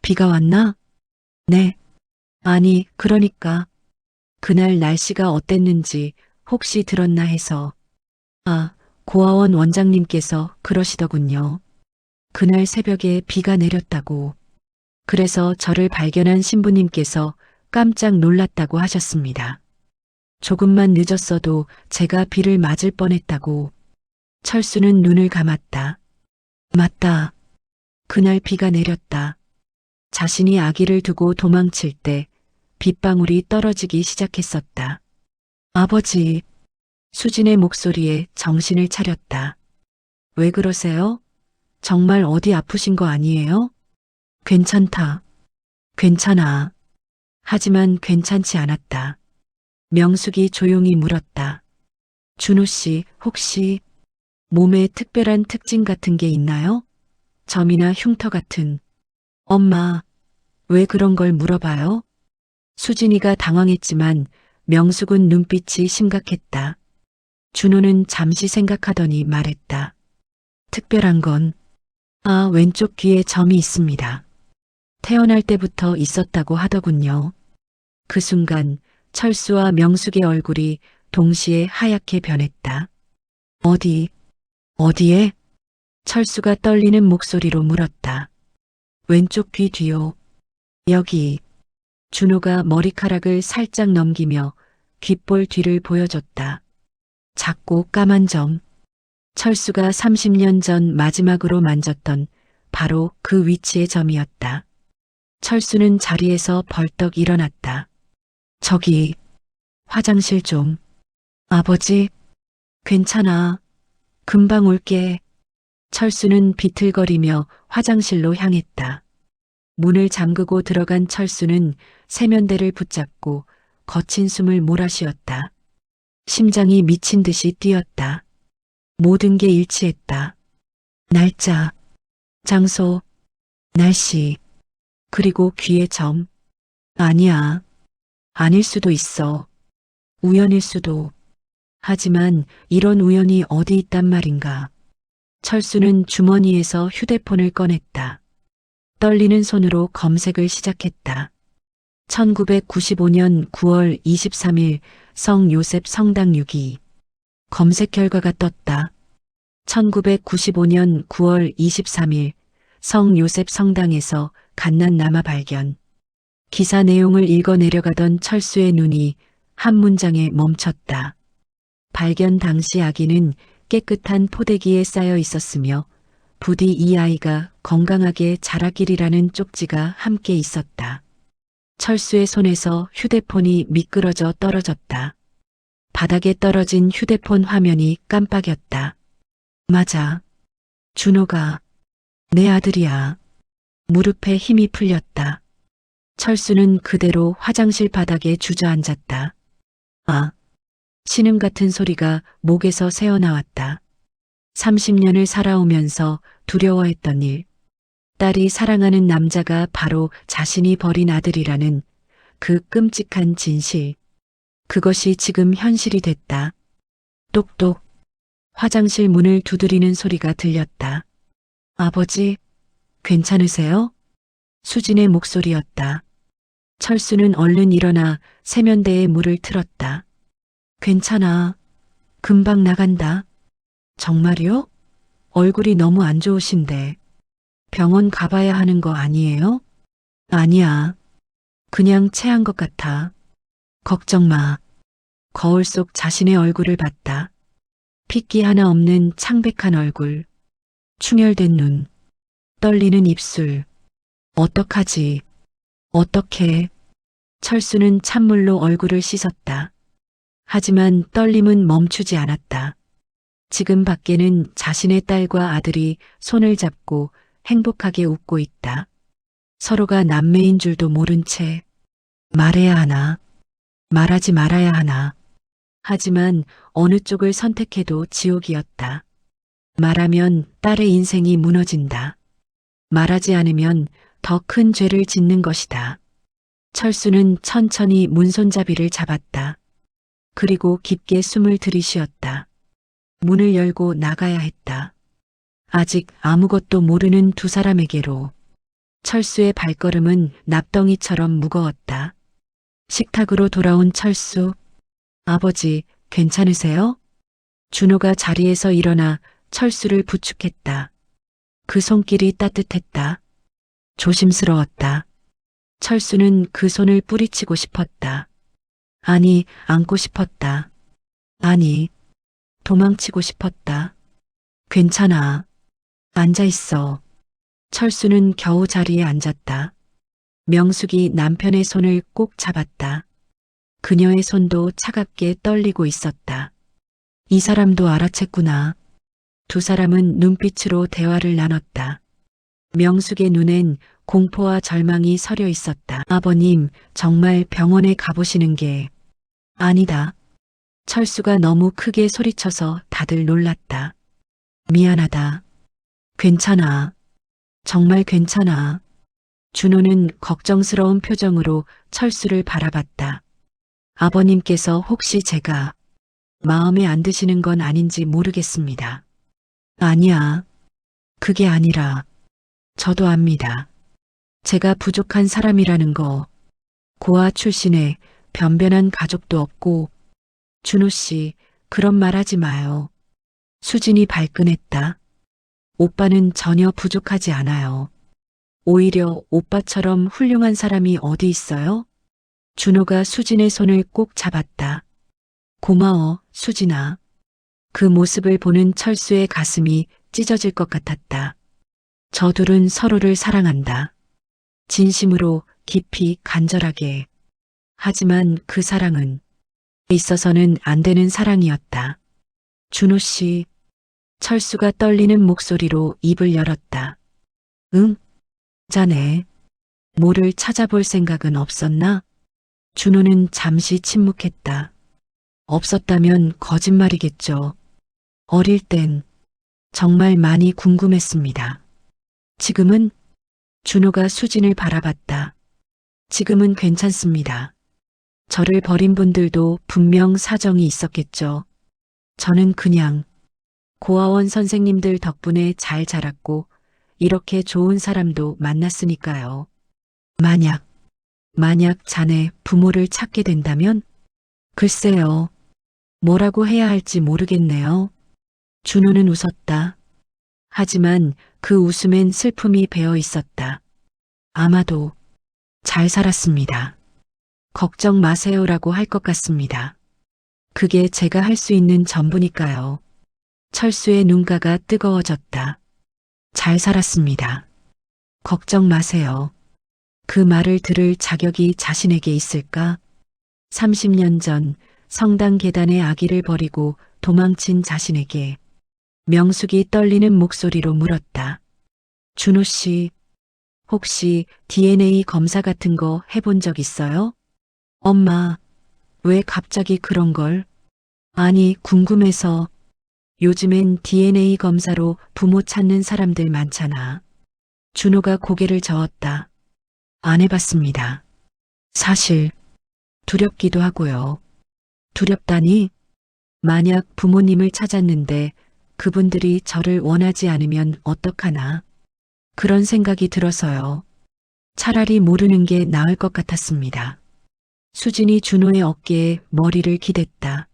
비가 왔나? 네. 아니, 그러니까 그날 날씨가 어땠는지 혹시 들었나 해서. 아, 고아원 원장님께서 그러시더군요. 그날 새벽에 비가 내렸다고. 그래서 저를 발견한 신부님께서 깜짝 놀랐다고 하셨습니다. 조금만 늦었어도 제가 비를 맞을 뻔했다고. 철수는 눈을 감았다. 맞다. 그날 비가 내렸다. 자신이 아기를 두고 도망칠 때 빗방울이 떨어지기 시작했었다. 아버지. 수진의 목소리에 정신을 차렸다. 왜 그러세요? 정말 어디 아프신 거 아니에요? 괜찮다. 괜찮아. 하지만 괜찮지 않았다. 명숙이 조용히 물었다. 준호 씨, 혹시 몸에 특별한 특징 같은 게 있나요? 점이나 흉터 같은. 엄마, 왜 그런 걸 물어봐요? 수진이가 당황했지만 명숙은 눈빛이 심각했다. 준호는 잠시 생각하더니 말했다. 특별한 건, 왼쪽 귀에 점이 있습니다. 태어날 때부터 있었다고 하더군요. 그 순간 철수와 명숙의 얼굴이 동시에 하얗게 변했다. 어디에? 철수가 떨리는 목소리로 물었다. 왼쪽 귀 뒤요. 여기. 준호가 머리카락을 살짝 넘기며 귓볼 뒤를 보여줬다. 작고 까만 점. 철수가 30년 전 마지막으로 만졌던 바로 그 위치의 점이었다. 철수는 자리에서 벌떡 일어났다. 저기, 화장실 좀. 아버지, 괜찮아. 금방 올게. 철수는 비틀거리며 화장실로 향했다. 문을 잠그고 들어간 철수는 세면대를 붙잡고 거친 숨을 몰아쉬었다. 심장이 미친 듯이 뛰었다. 모든 게 일치했다. 날짜, 장소, 날씨, 그리고 귀의 점. 아니야. 아닐 수도 있어. 우연일 수도. 하지만 이런 우연이 어디 있단 말인가. 철수는 주머니에서 휴대폰을 꺼냈다. 떨리는 손으로 검색을 시작했다. 1995년 9월 23일 성 요셉 성당 6기. 검색 결과가 떴다. 1995년 9월 23일 성 요셉 성당에서 갓난 남아 발견. 기사 내용을 읽어 내려가던 철수의 눈이 한 문장에 멈췄다. 발견 당시 아기는 깨끗한 포대기에 쌓여 있었으며 부디 이 아이가 건강하게 자라기리라는 쪽지가 함께 있었다. 철수의 손에서 휴대폰이 미끄러져 떨어졌다. 바닥에 떨어진 휴대폰 화면이 깜빡였다. 맞아. 준호가 내 아들이야. 무릎에 힘이 풀렸다. 철수는 그대로 화장실 바닥에 주저앉았다. 신음 같은 소리가 목에서 새어나왔다. 30년을 살아오면서 두려워했던 일. 딸이 사랑하는 남자가 바로 자신이 버린 아들이라는 그 끔찍한 진실. 그것이 지금 현실이 됐다. 똑똑. 화장실 문을 두드리는 소리가 들렸다. 아버지, 괜찮으세요? 수진의 목소리였다. 철수는 얼른 일어나 세면대에 물을 틀었다. 괜찮아. 금방 나간다. 정말요? 얼굴이 너무 안 좋으신데. 병원 가봐야 하는 거 아니에요? 아니야. 그냥 체한 것 같아. 걱정 마. 거울 속 자신의 얼굴을 봤다. 핏기 하나 없는 창백한 얼굴. 충혈된 눈. 떨리는 입술. 어떡하지? 어떡해. 철수는 찬물로 얼굴을 씻었다. 하지만 떨림은 멈추지 않았다. 지금 밖에는 자신의 딸과 아들이 손을 잡고 행복하게 웃고 있다. 서로가 남매인 줄도 모른 채 말해야 하나, 말하지 말아야 하나. 하지만 어느 쪽을 선택해도 지옥이었다. 말하면 딸의 인생이 무너진다. 말하지 않으면 더 큰 죄를 짓는 것이다. 철수는 천천히 문손잡이를 잡았다. 그리고 깊게 숨을 들이쉬었다. 문을 열고 나가야 했다. 아직 아무것도 모르는 두 사람에게로. 철수의 발걸음은 납덩이처럼 무거웠다. 식탁으로 돌아온 철수. 아버지, 괜찮으세요? 준호가 자리에서 일어나 철수를 부축했다. 그 손길이 따뜻했다. 조심스러웠다. 철수는 그 손을 뿌리치고 싶었다. 아니, 안고 싶었다. 아니, 도망치고 싶었다. 괜찮아. 앉아 있어. 철수는 겨우 자리에 앉았다. 명숙이 남편의 손을 꼭 잡았다. 그녀의 손도 차갑게 떨리고 있었다. 이 사람도 알아챘구나. 두 사람은 눈빛으로 대화를 나눴다. 명숙의 눈엔 공포와 절망이 서려 있었다. 아버님, 정말 병원에 가보시는 게 아니다. 철수가 너무 크게 소리쳐서 다들 놀랐다. 미안하다. 괜찮아. 정말 괜찮아. 준호는 걱정스러운 표정으로 철수를 바라봤다. 아버님께서 혹시 제가 마음에 안 드시는 건 아닌지 모르겠습니다. 아니야. 그게 아니라 저도 압니다. 제가 부족한 사람이라는 거. 고아 출신에 변변한 가족도 없고. 준호 씨, 그런 말 하지 마요. 수진이 발끈했다. 오빠는 전혀 부족하지 않아요. 오히려 오빠처럼 훌륭한 사람이 어디 있어요? 준호가 수진의 손을 꼭 잡았다. 고마워, 수진아. 그 모습을 보는 철수의 가슴이 찢어질 것 같았다. 저 둘은 서로를 사랑한다. 진심으로, 깊이, 간절하게. 하지만 그 사랑은 있어서는 안 되는 사랑이었다. 준호 씨, 철수가 떨리는 목소리로 입을 열었다. 응? 자네, 뭐를 찾아볼 생각은 없었나? 준호는 잠시 침묵했다. 없었다면 거짓말이겠죠. 어릴 땐 정말 많이 궁금했습니다. 지금은? 준호가 수진을 바라봤다. 지금은 괜찮습니다. 저를 버린 분들도 분명 사정이 있었겠죠. 저는 그냥 고아원 선생님들 덕분에 잘 자랐고 이렇게 좋은 사람도 만났으니까요. 만약 자네 부모를 찾게 된다면? 글쎄요. 뭐라고 해야 할지 모르겠네요. 준호는 웃었다. 하지만 그 웃음엔 슬픔이 배어 있었다. 아마도 잘 살았습니다. 걱정 마세요라고 할 것 같습니다. 그게 제가 할 수 있는 전부니까요. 철수의 눈가가 뜨거워졌다. 잘 살았습니다. 걱정 마세요. 그 말을 들을 자격이 자신에게 있을까? 30년 전 성당 계단에 아기를 버리고 도망친 자신에게 명숙이 떨리는 목소리로 물었다. 준호 씨, 혹시 DNA 검사 같은 거 해본 적 있어요? 엄마, 왜 갑자기 그런 걸? 아니, 궁금해서. 요즘엔 DNA 검사로 부모 찾는 사람들 많잖아. 준호가 고개를 저었다. 안 해봤습니다. 사실 두렵기도 하고요. 두렵다니? 만약 부모님을 찾았는데 그분들이 저를 원하지 않으면 어떡하나? 그런 생각이 들어서요. 차라리 모르는 게 나을 것 같았습니다. 수진이 준호의 어깨에 머리를 기댔다.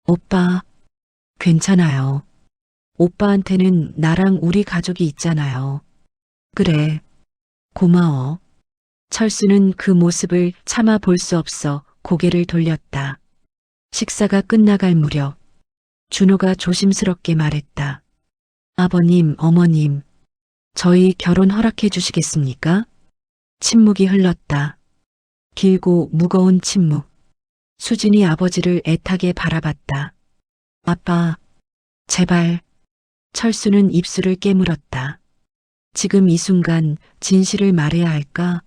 오빠, 괜찮아요. 오빠한테는 나랑 우리 가족이 있잖아요. 그래, 고마워. 철수는 그 모습을 참아 볼 수 없어 고개를 돌렸다. 식사가 끝나갈 무렵 준호가 조심스럽게 말했다. 아버님, 어머님, 저희 결혼 허락해 주시겠습니까? 침묵이 흘렀다. 길고 무거운 침묵. 수진이 아버지를 애타게 바라봤다. 아빠, 제발. 철수는 입술을 깨물었다. 지금 이 순간 진실을 말해야 할까?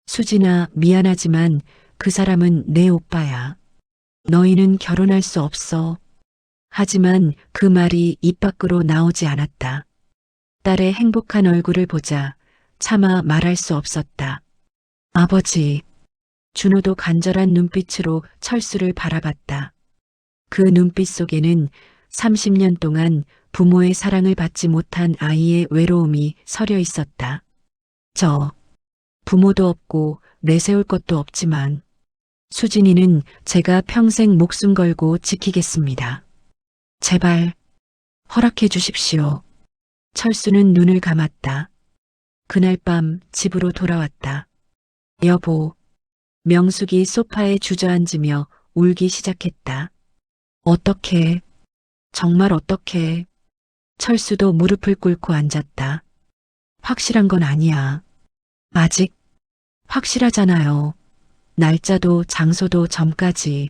수진아, 미안하지만 그 사람은 내 오빠야. 너희는 결혼할 수 없어. 하지만 그 말이 입 밖으로 나오지 않았다. 딸의 행복한 얼굴을 보자 차마 말할 수 없었다. 아버지. 준호도 간절한 눈빛으로 철수를 바라봤다. 그 눈빛 속에는 30년 동안 부모의 사랑을 받지 못한 아이의 외로움이 서려 있었다. 저 부모도 없고 내세울 것도 없지만 수진이는 제가 평생 목숨 걸고 지키겠습니다. 제발 허락해 주십시오. 철수는 눈을 감았다. 그날 밤 집으로 돌아왔다. 여보, 명숙이 소파에 주저앉으며 울기 시작했다. 어떡해? 정말 어떡해? 철수도 무릎을 꿇고 앉았다. 확실한 건 아니야. 아직 확실하잖아요. 날짜도 장소도 점까지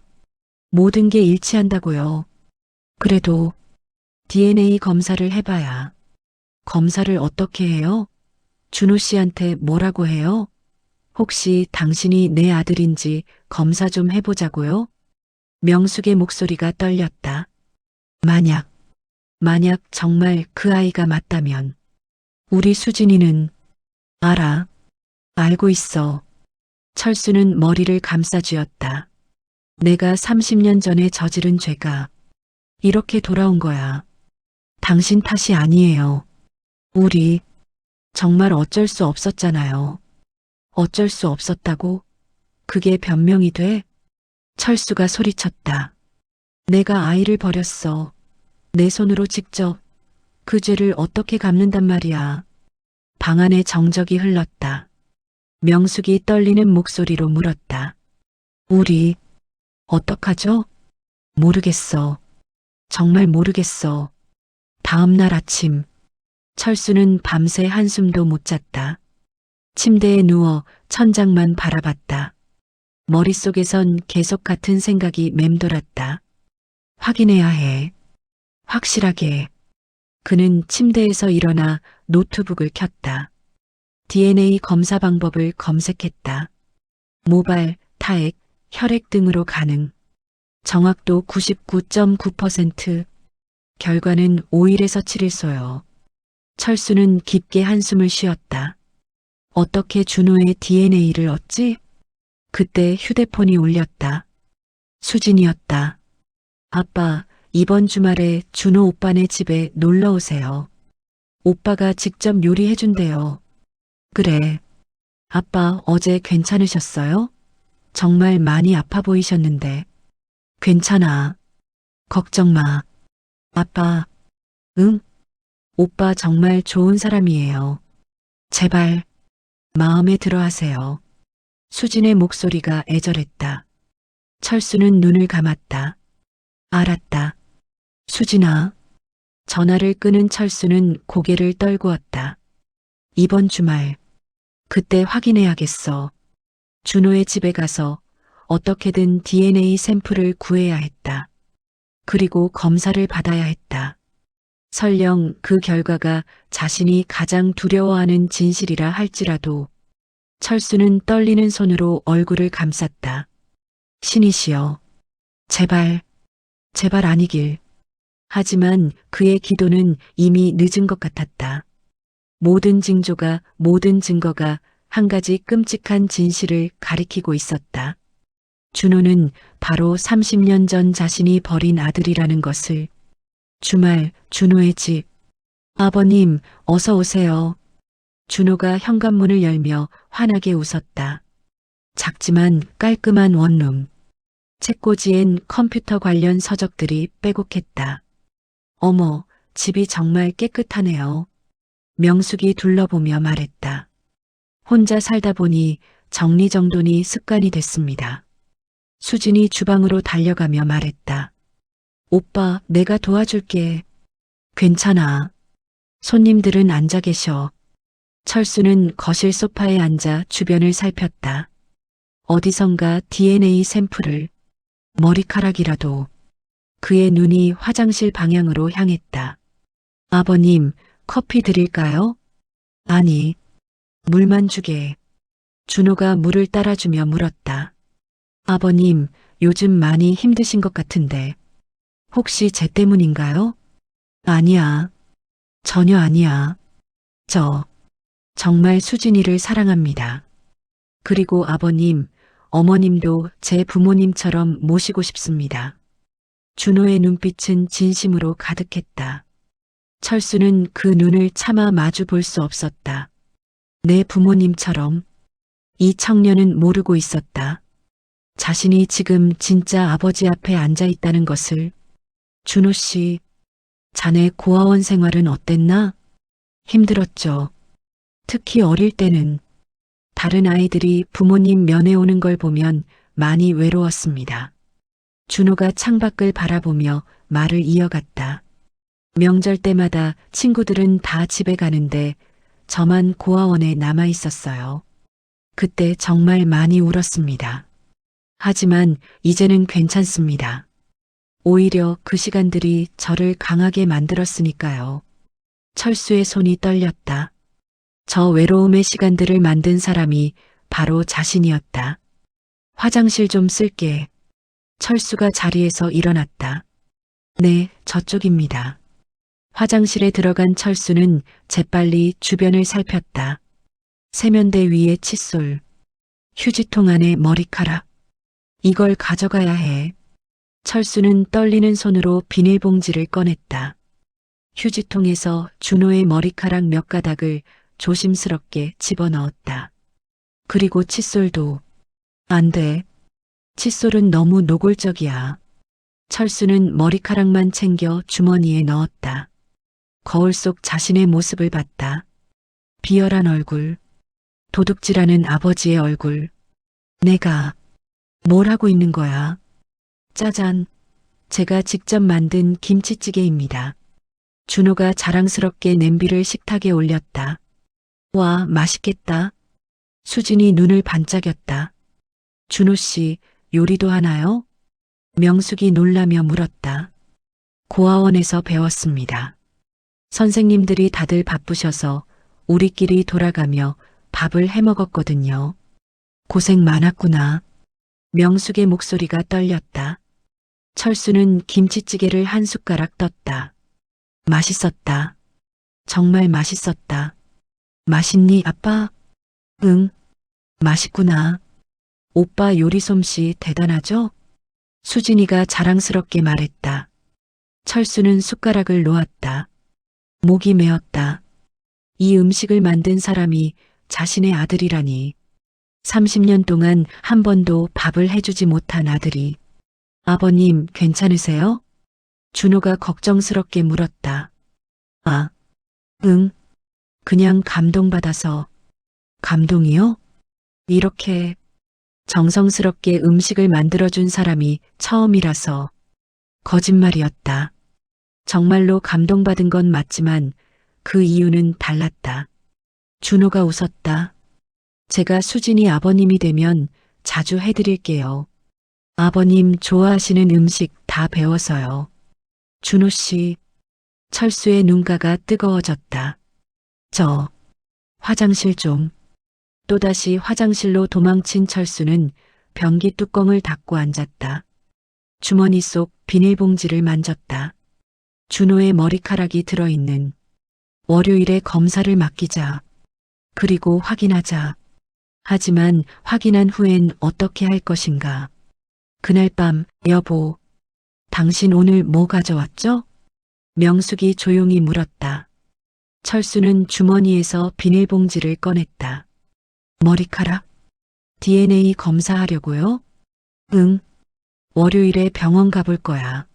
모든 게 일치한다고요. 그래도 DNA 검사를 해봐야. 검사를 어떻게 해요? 준호 씨한테 뭐라고 해요? 혹시 당신이 내 아들인지 검사 좀 해보자고요? 명숙의 목소리가 떨렸다. 만약 정말 그 아이가 맞다면 우리 수진이는 알아. 알고 있어. 철수는 머리를 감싸쥐었다. 내가 30년 전에 저지른 죄가 이렇게 돌아온 거야. 당신 탓이 아니에요. 우리 정말 어쩔 수 없었잖아요. 어쩔 수 없었다고? 그게 변명이 돼? 철수가 소리쳤다. 내가 아이를 버렸어. 내 손으로 직접 그 죄를 어떻게 갚는단 말이야. 방 안에 정적이 흘렀다. 명숙이 떨리는 목소리로 물었다. 우리 어떡하죠? 모르겠어. 정말 모르겠어. 다음 날 아침 철수는 밤새 한숨도 못 잤다. 침대에 누워 천장만 바라봤다. 머릿속에선 계속 같은 생각이 맴돌았다. 확인해야 해. 확실하게. 그는 침대에서 일어나 노트북을 켰다. DNA 검사 방법을 검색했다. 모발, 타액, 혈액 등으로 가능. 정확도 99.9%. 결과는 5일에서 7일소요. 철수는 깊게 한숨을 쉬었다. 어떻게 준호의 DNA를 얻지? 그때 휴대폰이 울렸다. 수진이었다. 아빠, 이번 주말에 준호 오빠네 집에 놀러 오세요. 오빠가 직접 요리해준대요. 그래. 아빠 어제 괜찮으셨어요? 정말 많이 아파 보이셨는데. 괜찮아. 걱정 마. 아빠, 응? 오빠 정말 좋은 사람이에요. 제발 마음에 들어 하세요. 수진의 목소리가 애절했다. 철수는 눈을 감았다. 알았다. 수진아. 전화를 끊은 철수는 고개를 떨구었다. 이번 주말 그때 확인해야겠어. 준호의 집에 가서 어떻게든 DNA 샘플을 구해야 했다. 그리고 검사를 받아야 했다. 설령 그 결과가 자신이 가장 두려워하는 진실이라 할지라도 철수는 떨리는 손으로 얼굴을 감쌌다. 신이시여, 제발 아니길. 하지만 그의 기도는 이미 늦은 것 같았다. 모든 증거가 한 가지 끔찍한 진실을 가리키고 있었다. 준호는 바로 30년 전 자신이 버린 아들이라는 것을. 주말 준호의 집. 아버님, 어서 오세요. 준호가 현관문을 열며 환하게 웃었다. 작지만 깔끔한 원룸. 책꽂이엔 컴퓨터 관련 서적들이 빼곡했다. 어머, 집이 정말 깨끗하네요. 명숙이 둘러보며 말했다. 혼자 살다 보니 정리정돈이 습관이 됐습니다. 수진이 주방으로 달려가며 말했다. 오빠, 내가 도와줄게. 괜찮아. 손님들은 앉아 계셔. 철수는 거실 소파에 앉아 주변을 살폈다. 어디선가 DNA 샘플을. 머리카락이라도. 그의 눈이 화장실 방향으로 향했다. 아버님, 커피 드릴까요? 아니, 물만 주게. 준호가 물을 따라주며 물었다. 아버님, 요즘 많이 힘드신 것 같은데. 혹시 쟤 때문인가요? 아니야. 전혀 아니야. 저, 정말 수진이를 사랑합니다. 그리고 아버님, 어머님도 제 부모님처럼 모시고 싶습니다. 준호의 눈빛은 진심으로 가득했다. 철수는 그 눈을 차마 마주 볼 수 없었다. 내 부모님처럼. 이 청년은 모르고 있었다. 자신이 지금 진짜 아버지 앞에 앉아 있다는 것을. 준호 씨, 자네 고아원 생활은 어땠나? 힘들었죠. 특히 어릴 때는 다른 아이들이 부모님 면회 오는 걸 보면 많이 외로웠습니다. 준호가 창밖을 바라보며 말을 이어갔다. 명절 때마다 친구들은 다 집에 가는데 저만 고아원에 남아 있었어요. 그때 정말 많이 울었습니다. 하지만 이제는 괜찮습니다. 오히려 그 시간들이 저를 강하게 만들었으니까요. 철수의 손이 떨렸다. 저 외로움의 시간들을 만든 사람이 바로 자신이었다. 화장실 좀 쓸게. 철수가 자리에서 일어났다. 네, 저쪽입니다. 화장실에 들어간 철수는 재빨리 주변을 살폈다. 세면대 위에 칫솔, 휴지통 안에 머리카락. 이걸 가져가야 해. 철수는 떨리는 손으로 비닐봉지를 꺼냈다. 휴지통에서 준호의 머리카락 몇 가닥을 조심스럽게 집어넣었다. 그리고 칫솔도. 안 돼. 칫솔은 너무 노골적이야. 철수는 머리카락만 챙겨 주머니에 넣었다. 거울 속 자신의 모습을 봤다. 비열한 얼굴, 도둑질하는 아버지의 얼굴. 내가 뭘 하고 있는 거야? 짜잔, 제가 직접 만든 김치찌개입니다. 준호가 자랑스럽게 냄비를 식탁에 올렸다. 와, 맛있겠다. 수진이 눈을 반짝였다. 준호 씨, 요리도 하나요? 명숙이 놀라며 물었다. 고아원에서 배웠습니다. 선생님들이 다들 바쁘셔서 우리끼리 돌아가며 밥을 해 먹었거든요. 고생 많았구나. 명숙의 목소리가 떨렸다. 철수는 김치찌개를 한 숟가락 떴다. 맛있었다. 정말 맛있었다. 맛있니, 아빠? 응, 맛있구나. 오빠 요리 솜씨 대단하죠? 수진이가 자랑스럽게 말했다. 철수는 숟가락을 놓았다. 목이 메었다. 이 음식을 만든 사람이 자신의 아들이라니. 30년 동안 한 번도 밥을 해주지 못한 아들이. 아버님, 괜찮으세요? 준호가 걱정스럽게 물었다. 아, 응. 그냥 감동받아서. 감동이요? 이렇게 정성스럽게 음식을 만들어준 사람이 처음이라서. 거짓말이었다. 정말로 감동받은 건 맞지만 그 이유는 달랐다. 준호가 웃었다. 제가 수진이 아버님이 되면 자주 해드릴게요. 아버님 좋아하시는 음식 다 배워서요. 준호 씨, 철수의 눈가가 뜨거워졌다. 저, 화장실 좀. 또다시 화장실로 도망친 철수는 변기 뚜껑을 닫고 앉았다. 주머니 속 비닐봉지를 만졌다. 준호의 머리카락이 들어있는. 월요일에 검사를 맡기자. 그리고 확인하자. 하지만 확인한 후엔 어떻게 할 것인가. 그날 밤, 여보, 당신 오늘 뭐 가져왔죠? 명숙이 조용히 물었다. 철수는 주머니에서 비닐봉지를 꺼냈다. 머리카락? DNA 검사하려고요? 응. 월요일에 병원 가볼 거야.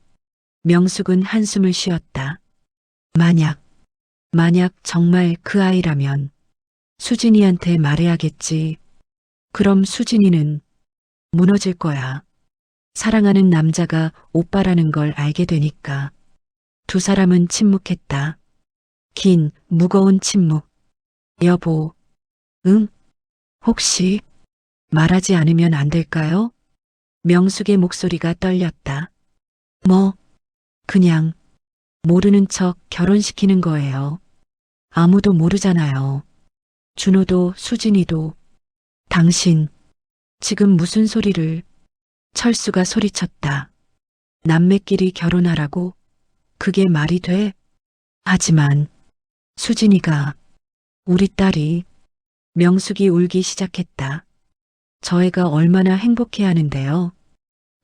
명숙은 한숨을 쉬었다. 만약 정말 그 아이라면 수진이한테 말해야겠지. 그럼 수진이는 무너질 거야. 사랑하는 남자가 오빠라는 걸 알게 되니까. 두 사람은 침묵했다. 긴, 무거운 침묵. 여보, 응? 혹시 말하지 않으면 안 될까요? 명숙의 목소리가 떨렸다. 뭐, 그냥 모르는 척 결혼시키는 거예요. 아무도 모르잖아요. 준호도 수진이도. 당신, 지금 무슨 소리를. 철수가 소리쳤다. 남매끼리 결혼하라고? 그게 말이 돼? 하지만 수진이가, 우리 딸이. 명숙이 울기 시작했다. 저 애가 얼마나 행복해 하는데요.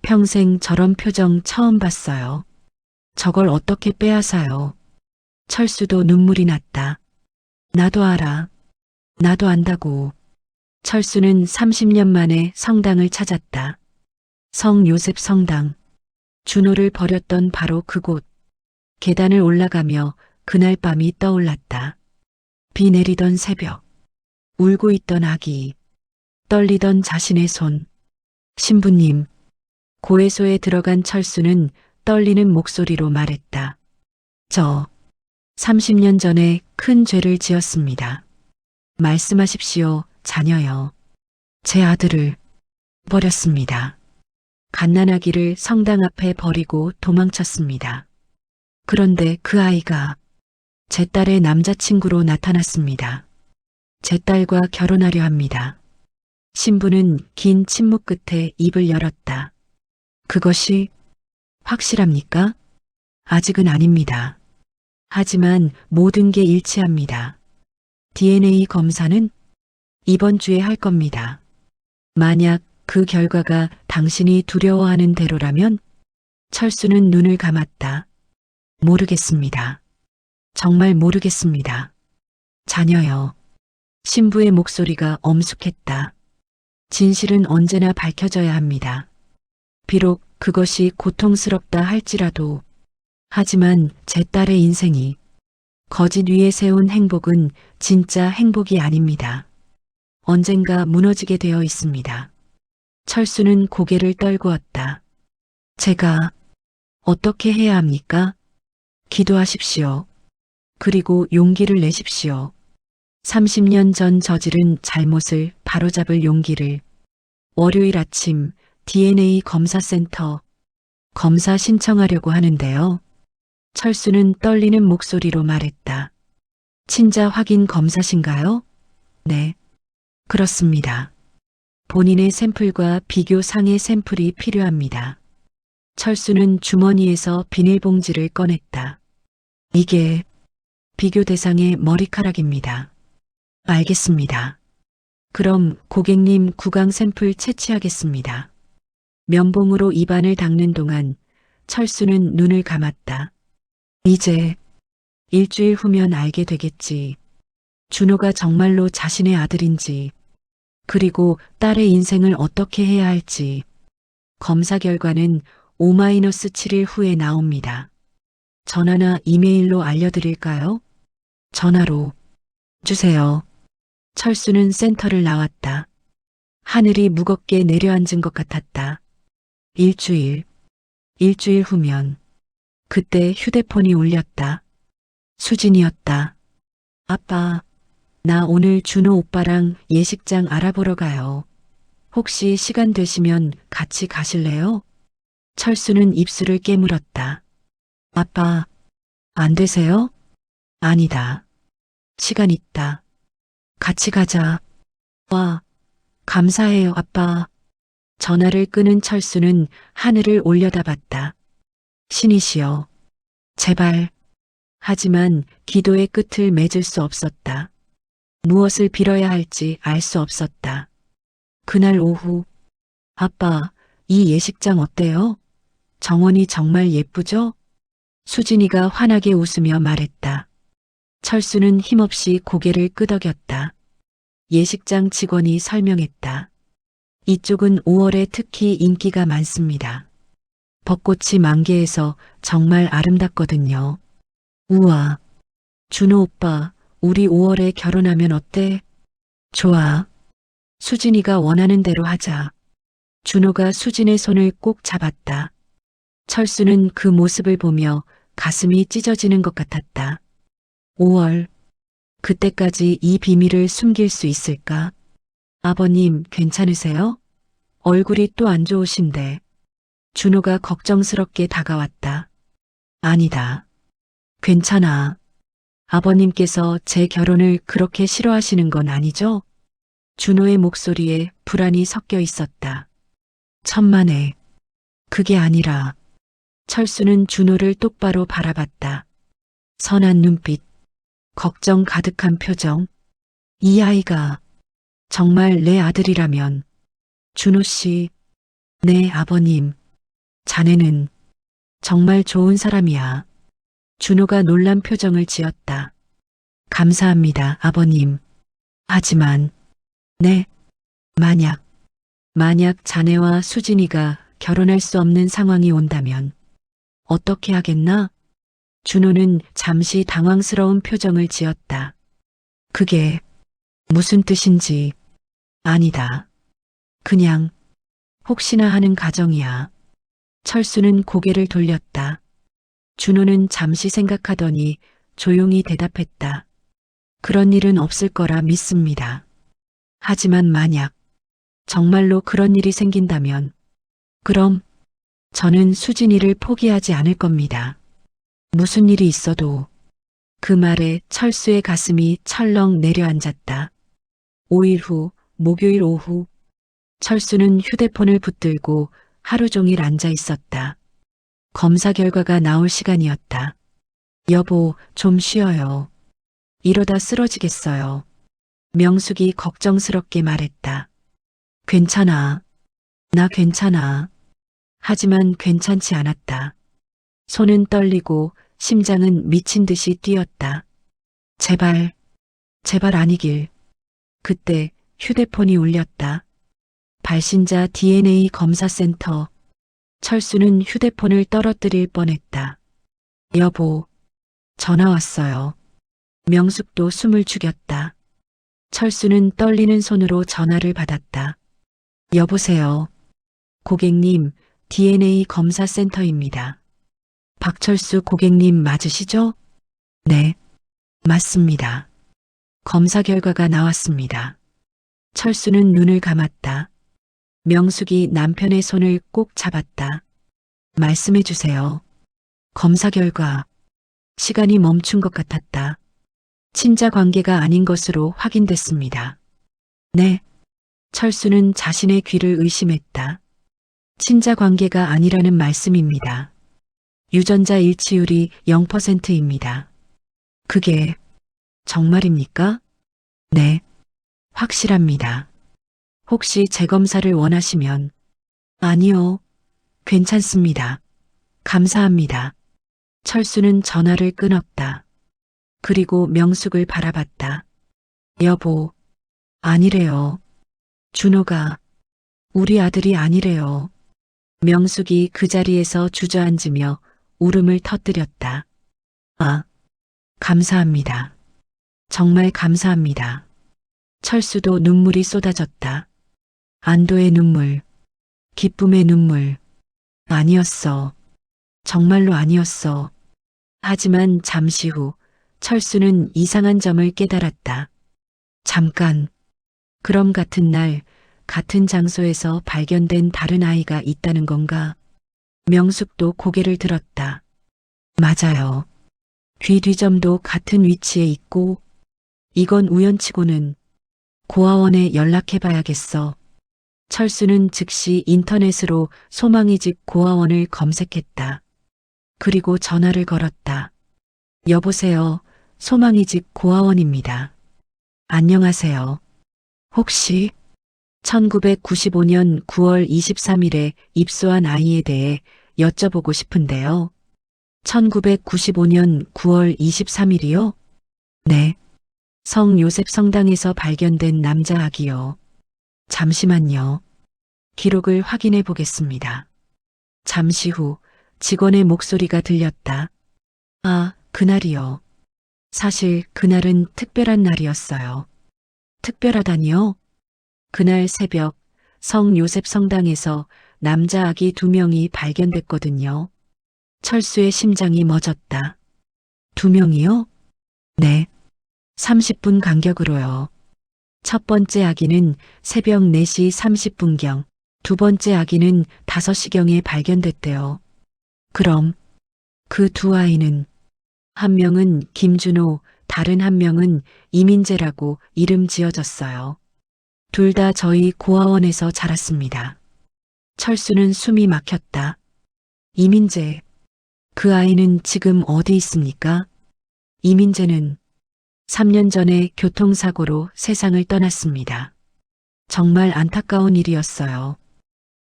평생 저런 표정 처음 봤어요. 저걸 어떻게 빼앗아요. 철수도 눈물이 났다. 나도 알아. 나도 안다고. 철수는 30년 만에 성당을 찾았다. 성 요셉 성당. 준호를 버렸던 바로 그곳. 계단을 올라가며 그날 밤이 떠올랐다. 비 내리던 새벽. 울고 있던 아기. 떨리던 자신의 손. 신부님. 고해소에 들어간 철수는 떨리는 목소리로 말했다. 저 30년 전에 큰 죄를 지었습니다. 말씀하십시오, 자녀여. 제 아들을 버렸습니다. 갓난아기를 성당 앞에 버리고 도망쳤습니다. 그런데 그 아이가 제 딸의 남자친구로 나타났습니다. 제 딸과 결혼하려 합니다. 신부는 긴 침묵 끝에 입을 열었다. 그것이 확실합니까? 아직은 아닙니다. 하지만 모든 게 일치합니다. DNA 검사는 이번 주에 할 겁니다. 만약 그 결과가 당신이 두려워하는 대로라면 철수는 눈을 감았다. 모르겠습니다. 정말 모르겠습니다. 자녀여. 신부의 목소리가 엄숙했다. 진실은 언제나 밝혀져야 합니다. 비록 그것이 고통스럽다 할지라도. 하지만 제 딸의 인생이 거짓 위에 세운 행복은 진짜 행복이 아닙니다. 언젠가 무너지게 되어 있습니다. 철수는 고개를 떨구었다. 제가 어떻게 해야 합니까? 기도하십시오. 그리고 용기를 내십시오. 30년 전 저지른 잘못을 바로잡을 용기를. 월요일 아침 DNA 검사센터. 검사 신청하려고 하는데요. 철수는 떨리는 목소리로 말했다. 친자 확인 검사신가요? 네. 그렇습니다. 본인의 샘플과 비교 상의 샘플이 필요합니다. 철수는 주머니에서 비닐봉지를 꺼냈다. 이게 비교 대상의 머리카락입니다. 알겠습니다. 그럼 고객님 구강 샘플 채취하겠습니다. 면봉으로 입안을 닦는 동안 철수는 눈을 감았다. 이제 일주일 후면 알게 되겠지. 준호가 정말로 자신의 아들인지, 그리고 딸의 인생을 어떻게 해야 할지. 검사 결과는 5-7일 후에 나옵니다. 전화나 이메일로 알려드릴까요? 전화로 주세요. 철수는 센터를 나왔다. 하늘이 무겁게 내려앉은 것 같았다. 일주일 후면. 그때 휴대폰이 울렸다. 수진이었다. 아빠, 나 오늘 준호 오빠랑 예식장 알아보러 가요. 혹시 시간 되시면 같이 가실래요? 철수는 입술을 깨물었다. 아빠, 안 되세요? 아니다. 시간 있다. 같이 가자. 와, 감사해요, 아빠. 전화를 끄는 철수는 하늘을 올려다봤다. 신이시여, 제발. 하지만 기도의 끝을 맺을 수 없었다. 무엇을 빌어야 할지 알 수 없었다. 그날 오후, 아빠, 이 예식장 어때요? 정원이 정말 예쁘죠? 수진이가 환하게 웃으며 말했다. 철수는 힘없이 고개를 끄덕였다. 예식장 직원이 설명했다. 이쪽은 5월에 특히 인기가 많습니다. 벚꽃이 만개해서 정말 아름답거든요. 우와, 준호 오빠, 우리 5월에 결혼하면 어때? 좋아. 수진이가 원하는 대로 하자. 준호가 수진의 손을 꼭 잡았다. 철수는 그 모습을 보며 가슴이 찢어지는 것 같았다. 5월. 그때까지 이 비밀을 숨길 수 있을까? 아버님, 괜찮으세요? 얼굴이 또 안 좋으신데. 준호가 걱정스럽게 다가왔다. 아니다. 괜찮아. 아버님께서 제 결혼을 그렇게 싫어하시는 건 아니죠? 준호의 목소리에 불안이 섞여 있었다. 천만에. 그게 아니라. 철수는 준호를 똑바로 바라봤다. 선한 눈빛, 걱정 가득한 표정. 이 아이가 정말 내 아들이라면. 준호 씨, 네 아버님, 자네는 정말 좋은 사람이야. 준호가 놀란 표정을 지었다. 감사합니다, 아버님. 하지만, 네, 만약 자네와 수진이가 결혼할 수 없는 상황이 온다면 어떻게 하겠나? 준호는 잠시 당황스러운 표정을 지었다. 그게 무슨 뜻인지. 아니다. 그냥 혹시나 하는 가정이야. 철수는 고개를 돌렸다. 준호는 잠시 생각하더니 조용히 대답했다. 그런 일은 없을 거라 믿습니다. 하지만 만약 정말로 그런 일이 생긴다면 그럼 저는 수진이를 포기하지 않을 겁니다. 무슨 일이 있어도. 그 말에 철수의 가슴이 철렁 내려앉았다. 5일 후 목요일 오후 철수는 휴대폰을 붙들고 하루 종일 앉아 있었다. 검사 결과가 나올 시간이었다. 여보, 좀 쉬어요. 이러다 쓰러지겠어요. 명숙이 걱정스럽게 말했다. 괜찮아. 나 괜찮아. 하지만 괜찮지 않았다. 손은 떨리고 심장은 미친 듯이 뛰었다. 제발 아니길. 그때 휴대폰이 울렸다. 발신자 DNA 검사센터. 철수는 휴대폰을 떨어뜨릴 뻔했다. 여보, 전화 왔어요. 명숙도 숨을 죽였다. 철수는 떨리는 손으로 전화를 받았다. 여보세요. 고객님, DNA 검사센터입니다. 박철수 고객님 맞으시죠? 네, 맞습니다. 검사 결과가 나왔습니다. 철수는 눈을 감았다. 명숙이 남편의 손을 꼭 잡았다. 말씀해 주세요. 검사 결과. 시간이 멈춘 것 같았다. 친자 관계가 아닌 것으로 확인됐습니다. 네. 철수는 자신의 귀를 의심했다. 친자 관계가 아니라는 말씀입니다. 유전자 일치율이 0%입니다. 그게 정말입니까? 네. 확실합니다. 혹시 재검사를 원하시면. 아니요. 괜찮습니다. 감사합니다. 철수는 전화를 끊었다. 그리고 명숙을 바라봤다. 여보, 아니래요. 준호가 우리 아들이 아니래요. 명숙이 그 자리에서 주저앉으며 울음을 터뜨렸다. 아, 감사합니다. 정말 감사합니다. 철수도 눈물이 쏟아졌다. 안도의 눈물, 기쁨의 눈물. 아니었어. 정말로 아니었어. 하지만 잠시 후 철수는 이상한 점을 깨달았다. 잠깐. 그럼 같은 날, 같은 장소에서 발견된 다른 아이가 있다는 건가? 명숙도 고개를 들었다. 맞아요. 귀 뒤점도 같은 위치에 있고, 이건 우연치고는. 고아원에 연락해봐야겠어. 철수는 즉시 인터넷으로 소망이 집 고아원을 검색했다. 그리고 전화를 걸었다. 여보세요. 소망이 집 고아원입니다. 안녕하세요. 혹시 1995년 9월 23일에 입소한 아이에 대해 여쭤보고 싶은데요. 1995년 9월 23일이요? 네. 성 요셉 성당에서 발견된 남자 아기요. 잠시만요. 기록을 확인해 보겠습니다. 잠시 후 직원의 목소리가 들렸다. 아, 그날이요. 사실 그날은 특별한 날이었어요. 특별하다니요? 그날 새벽 성 요셉 성당에서 남자 아기 2명이 발견됐거든요. 철수의 심장이 멎었다. 2명이요? 네. 30분 간격으로요. 첫 번째 아기는 새벽 4시 30분경, 두 번째 아기는 5시경에 발견됐대요. 그럼 그 두 아이는 한 명은 김준호 다른 한 명은 이민재라고 이름 지어졌어요. 둘 다 저희 고아원에서 자랐습니다. 철수는 숨이 막혔다. 이민재, 그 아이는 지금 어디 있습니까? 이민재는 3년 전에 교통사고로 세상을 떠났습니다. 정말 안타까운 일이었어요.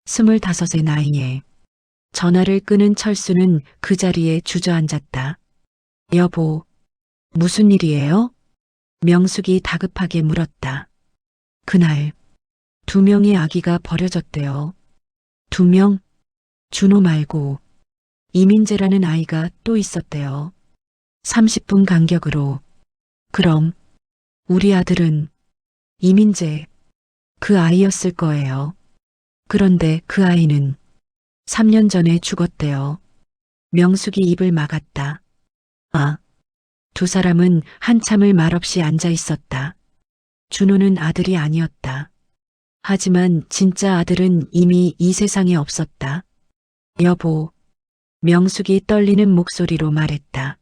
25의 나이에. 전화를 끊은 철수는 그 자리에 주저앉았다. 여보, 무슨 일이에요? 명숙이 다급하게 물었다. 그날 2명의 아기가 버려졌대요. 2명? 준호 말고 이민재라는 아이가 또 있었대요. 30분 간격으로. 그럼 우리 아들은 이민재, 그 아이였을 거예요. 그런데 그 아이는 3년 전에 죽었대요. 명숙이 입을 막았다. 아, 두 사람은 한참을 말없이 앉아 있었다. 준호는 아들이 아니었다. 하지만 진짜 아들은 이미 이 세상에 없었다. 여보, 명숙이 떨리는 목소리로 말했다.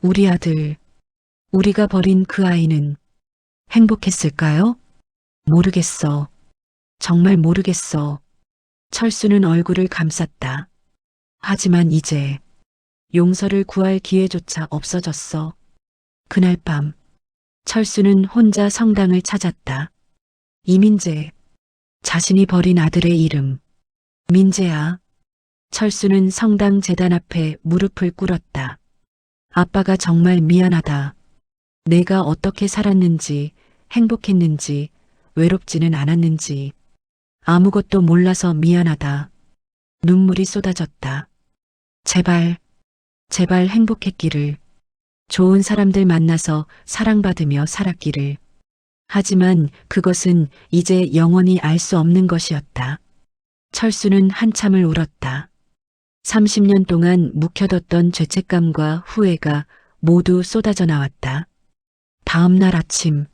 우리 아들, 우리가 버린 그 아이는 행복했을까요? 모르겠어. 정말 모르겠어. 철수는 얼굴을 감쌌다. 하지만 이제 용서를 구할 기회조차 없어졌어. 그날 밤 철수는 혼자 성당을 찾았다. 이민재, 자신이 버린 아들의 이름. 민재야. 철수는 성당 제단 앞에 무릎을 꿇었다. 아빠가 정말 미안하다. 내가 어떻게 살았는지, 행복했는지, 외롭지는 않았는지 아무것도 몰라서 미안하다. 눈물이 쏟아졌다. 제발, 제발 행복했기를. 좋은 사람들 만나서 사랑받으며 살았기를. 하지만 그것은 이제 영원히 알 수 없는 것이었다. 철수는 한참을 울었다. 30년 동안 묵혀뒀던 죄책감과 후회가 모두 쏟아져 나왔다. 다음 날 아침,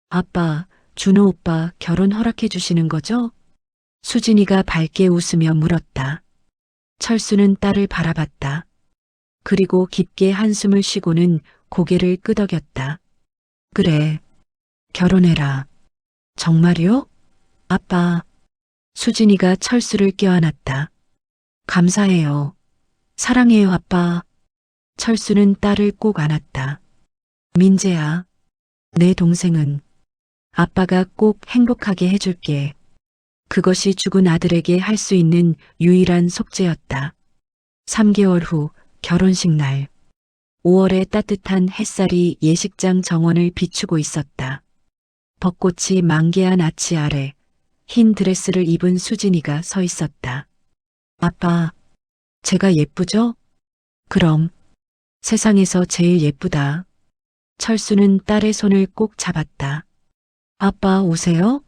아빠, 준호 오빠 결혼 허락해 주시는 거죠? 수진이가 밝게 웃으며 물었다. 철수는 딸을 바라봤다. 그리고 깊게 한숨을 쉬고는 고개를 끄덕였다. 그래, 결혼해라. 정말요? 아빠. 수진이가 철수를 껴안았다. 감사해요. 사랑해요, 아빠. 철수는 딸을 꼭 안았다. 민재야, 내 동생은 아빠가 꼭 행복하게 해줄게. 그것이 죽은 아들에게 할 수 있는 유일한 속죄였다. 3개월 후 결혼식 날. 5월의 따뜻한 햇살이 예식장 정원을 비추고 있었다. 벚꽃이 만개한 아치 아래 흰 드레스를 입은 수진이가 서 있었다. 아빠, 제가 예쁘죠? 그럼 세상에서 제일 예쁘다. 철수는 딸의 손을 꼭 잡았다. 아빠 오세요?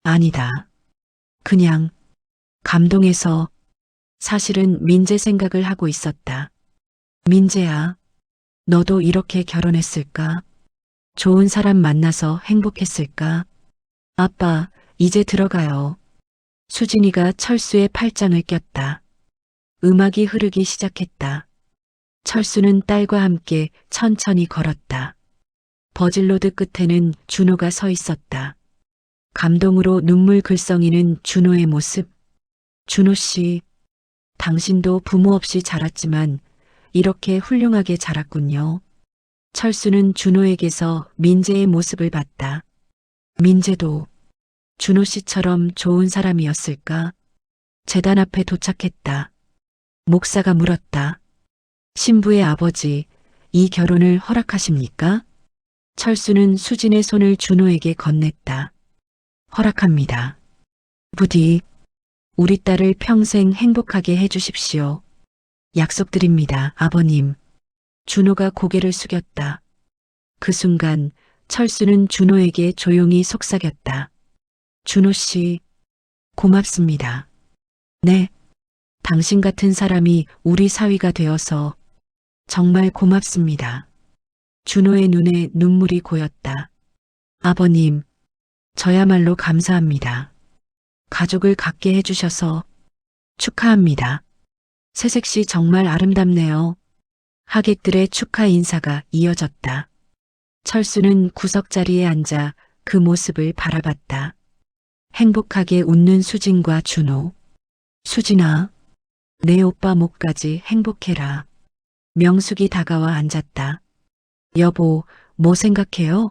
아니다. 그냥 감동해서. 사실은 민재 생각을 하고 있었다. 민재야, 너도 이렇게 결혼했을까? 좋은 사람 만나서 행복했을까? 아빠, 이제 들어가요. 수진이가 철수의 팔짱을 꼈다. 음악이 흐르기 시작했다. 철수는 딸과 함께 천천히 걸었다. 버질로드 끝에는 준호가 서 있었다. 감동으로 눈물 글썽이는 준호의 모습. 준호 씨, 당신도 부모 없이 자랐지만 이렇게 훌륭하게 자랐군요. 철수는 준호에게서 민재의 모습을 봤다. 민재도 준호 씨처럼 좋은 사람이었을까? 제단 앞에 도착했다. 목사가 물었다. 신부의 아버지, 이 결혼을 허락하십니까? 철수는 수진의 손을 준호에게 건넸다. 허락합니다. 부디 우리 딸을 평생 행복하게 해주십시오. 약속드립니다, 아버님. 준호가 고개를 숙였다. 그 순간 철수는 준호에게 조용히 속삭였다. 준호 씨, 고맙습니다. 네, 당신 같은 사람이 우리 사위가 되어서 정말 고맙습니다. 준호의 눈에 눈물이 고였다. 아버님, 저야말로 감사합니다. 가족을 갖게 해주셔서 축하합니다. 새색시 정말 아름답네요. 하객들의 축하 인사가 이어졌다. 철수는 구석자리에 앉아 그 모습을 바라봤다. 행복하게 웃는 수진과 준호. 수진아, 내 오빠 목까지 행복해라. 명숙이 다가와 앉았다. 여보, 뭐 생각해요?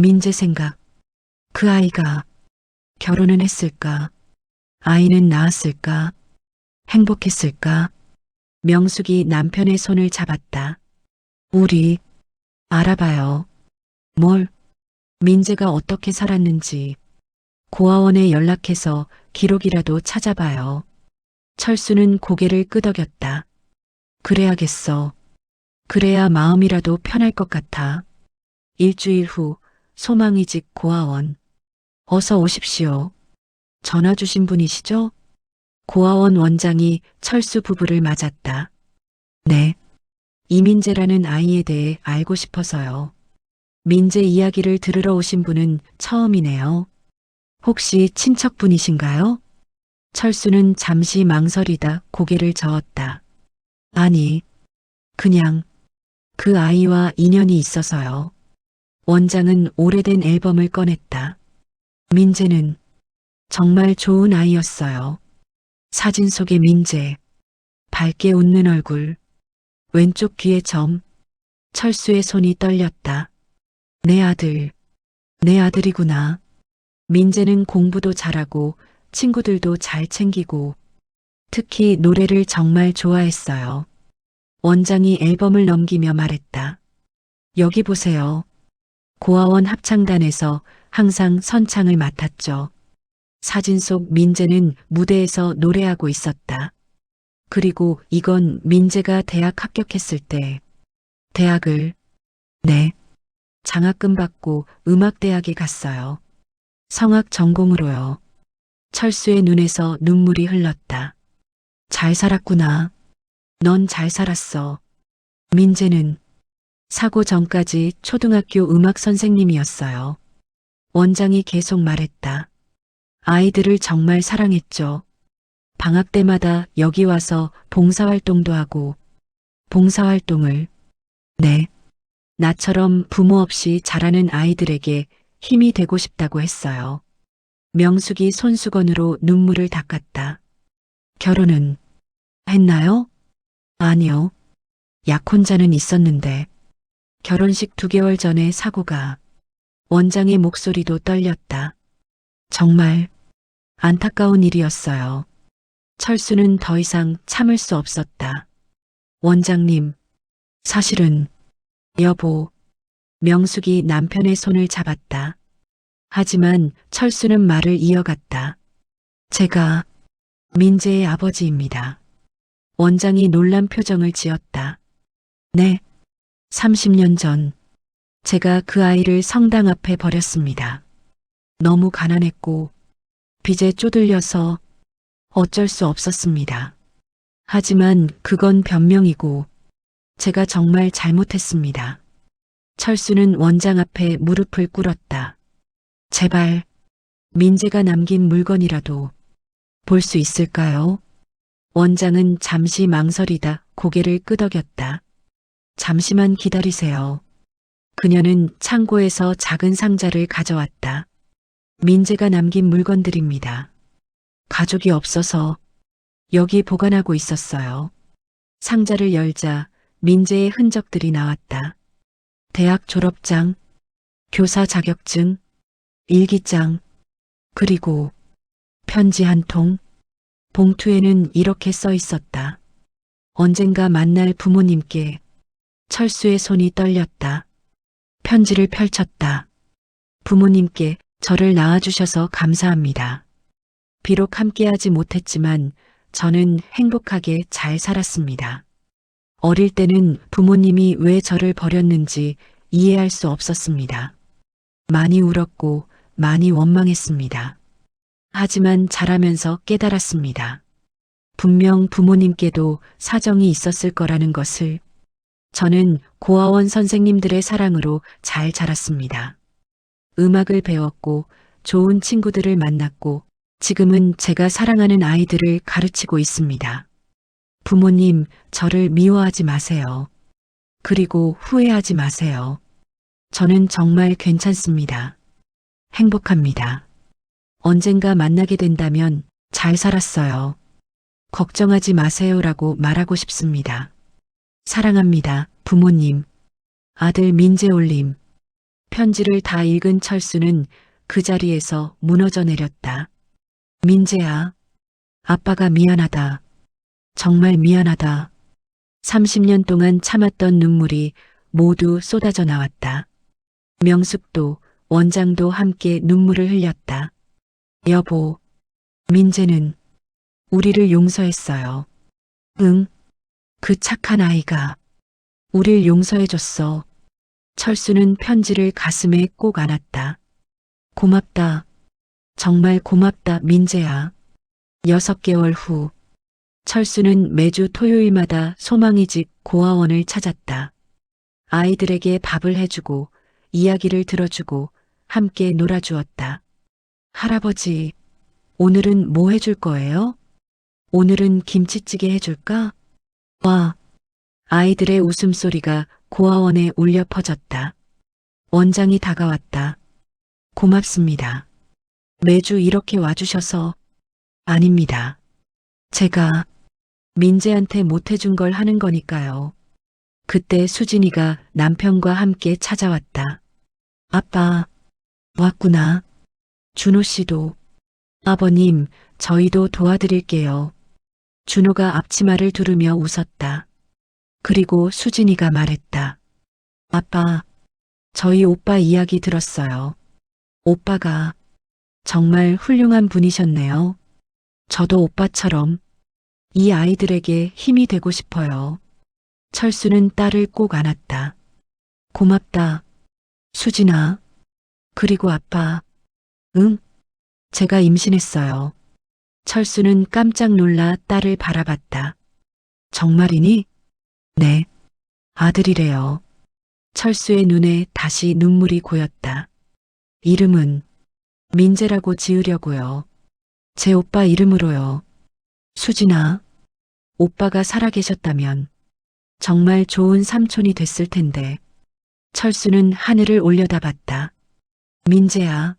민재 생각. 그 아이가 결혼은 했을까? 아이는 낳았을까? 행복했을까? 명숙이 남편의 손을 잡았다. 우리 알아봐요. 뭘? 민재가 어떻게 살았는지 고아원에 연락해서 기록이라도 찾아봐요. 철수는 고개를 끄덕였다. 그래야겠어. 그래야 마음이라도 편할 것 같아. 일주일 후 소망이집 고아원. 어서 오십시오. 전화 주신 분이시죠? 고아원 원장이 철수 부부를 맞았다. 네. 이민재라는 아이에 대해 알고 싶어서요. 민재 이야기를 들으러 오신 분은 처음이네요. 혹시 친척분이신가요? 철수는 잠시 망설이다 고개를 저었다. 아니, 그냥 그 아이와 인연이 있어서요. 원장은 오래된 앨범을 꺼냈다. 민재는 정말 좋은 아이였어요. 사진 속의 민재, 밝게 웃는 얼굴, 왼쪽 귀에 점, 철수의 손이 떨렸다. 내 아들이구나. 민재는 공부도 잘하고 친구들도 잘 챙기고 특히 노래를 정말 좋아했어요. 원장이 앨범을 넘기며 말했다. 여기 보세요. 고아원 합창단에서 항상 선창을 맡았죠. 사진 속 민재는 무대에서 노래하고 있었다. 그리고 이건 민재가 대학 합격했을 때. 대학을, 네. 장학금 받고 음악대학에 갔어요. 성악 전공으로요. 철수의 눈에서 눈물이 흘렀다. 잘 살았구나. 넌 잘 살았어. 민재는 사고 전까지 초등학교 음악 선생님이었어요. 원장이 계속 말했다. 아이들을 정말 사랑했죠. 방학 때마다 여기 와서 봉사활동도 하고, 봉사활동을, 네. 나처럼 부모 없이 자라는 아이들에게 힘이 되고 싶다고 했어요. 명숙이 손수건으로 눈물을 닦았다. 결혼은 했나요? 아니요. 약혼자는 있었는데 결혼식 2개월 전에 사고가. 원장의 목소리도 떨렸다. 정말 안타까운 일이었어요. 철수는 더 이상 참을 수 없었다. 원장님, 사실은 여보. 명숙이 남편의 손을 잡았다. 하지만 철수는 말을 이어갔다. 제가 민재의 아버지입니다. 원장이 놀란 표정을 지었다. 네, 30년 전 제가 그 아이를 성당 앞에 버렸습니다. 너무 가난했고 빚에 쪼들려서 어쩔 수 없었습니다. 하지만 그건 변명이고 제가 정말 잘못했습니다. 철수는 원장 앞에 무릎을 꿇었다. 제발 민재가 남긴 물건이라도 볼 수 있을까요? 원장은 잠시 망설이다 고개를 끄덕였다. 잠시만 기다리세요. 그녀는 창고에서 작은 상자를 가져왔다. 민재가 남긴 물건들입니다. 가족이 없어서 여기 보관하고 있었어요. 상자를 열자 민재의 흔적들이 나왔다. 대학 졸업장, 교사 자격증, 일기장, 그리고 편지 한 통. 봉투에는 이렇게 써 있었다. 언젠가 만날 부모님께. 철수의 손이 떨렸다. 편지를 펼쳤다. 부모님께 저를 낳아주셔서 감사합니다. 비록 함께하지 못했지만 저는 행복하게 잘 살았습니다. 어릴 때는 부모님이 왜 저를 버렸는지 이해할 수 없었습니다. 많이 울었고 많이 원망했습니다. 하지만 자라면서 깨달았습니다. 분명 부모님께도 사정이 있었을 거라는 것을. 저는 고아원 선생님들의 사랑으로 잘 자랐습니다. 음악을 배웠고 좋은 친구들을 만났고 지금은 제가 사랑하는 아이들을 가르치고 있습니다. 부모님, 저를 미워하지 마세요. 그리고 후회하지 마세요. 저는 정말 괜찮습니다. 행복합니다. 언젠가 만나게 된다면 잘 살았어요. 걱정하지 마세요라고 말하고 싶습니다. 사랑합니다, 부모님. 아들 민재올림. 편지를 다 읽은 철수는 그 자리에서 무너져 내렸다. 민재야, 아빠가 미안하다. 정말 미안하다. 30년 동안 참았던 눈물이 모두 쏟아져 나왔다. 명숙도 원장도 함께 눈물을 흘렸다. 여보, 민재는 우리를 용서했어요. 응, 그 착한 아이가 우릴 용서해줬어. 철수는 편지를 가슴에 꼭 안았다. 고맙다. 정말 고맙다, 민재야. 6개월 후, 철수는 매주 토요일마다 소망이 집 고아원을 찾았다. 아이들에게 밥을 해주고, 이야기를 들어주고, 함께 놀아주었다. 할아버지, 오늘은 뭐 해줄 거예요? 오늘은 김치찌개 해줄까? 와, 아이들의 웃음소리가 고아원에 울려 퍼졌다. 원장이 다가왔다. 고맙습니다. 매주 이렇게 와주셔서. 아닙니다. 제가 민재한테 못해준 걸 하는 거니까요. 그때 수진이가 남편과 함께 찾아왔다. 아빠, 왔구나. 준호 씨도. 아버님, 저희도 도와드릴게요. 준호가 앞치마를 두르며 웃었다. 그리고 수진이가 말했다. 아빠, 저희 오빠 이야기 들었어요. 오빠가 정말 훌륭한 분이셨네요. 저도 오빠처럼 이 아이들에게 힘이 되고 싶어요. 철수는 딸을 꼭 안았다. 고맙다, 수진아. 그리고 아빠. 응? 제가 임신했어요. 철수는 깜짝 놀라 딸을 바라봤다. 정말이니? 네, 아들이래요. 철수의 눈에 다시 눈물이 고였다. 이름은 민재라고 지으려고요. 제 오빠 이름으로요. 수진아, 오빠가 살아계셨다면 정말 좋은 삼촌이 됐을 텐데. 철수는 하늘을 올려다봤다. 민재야,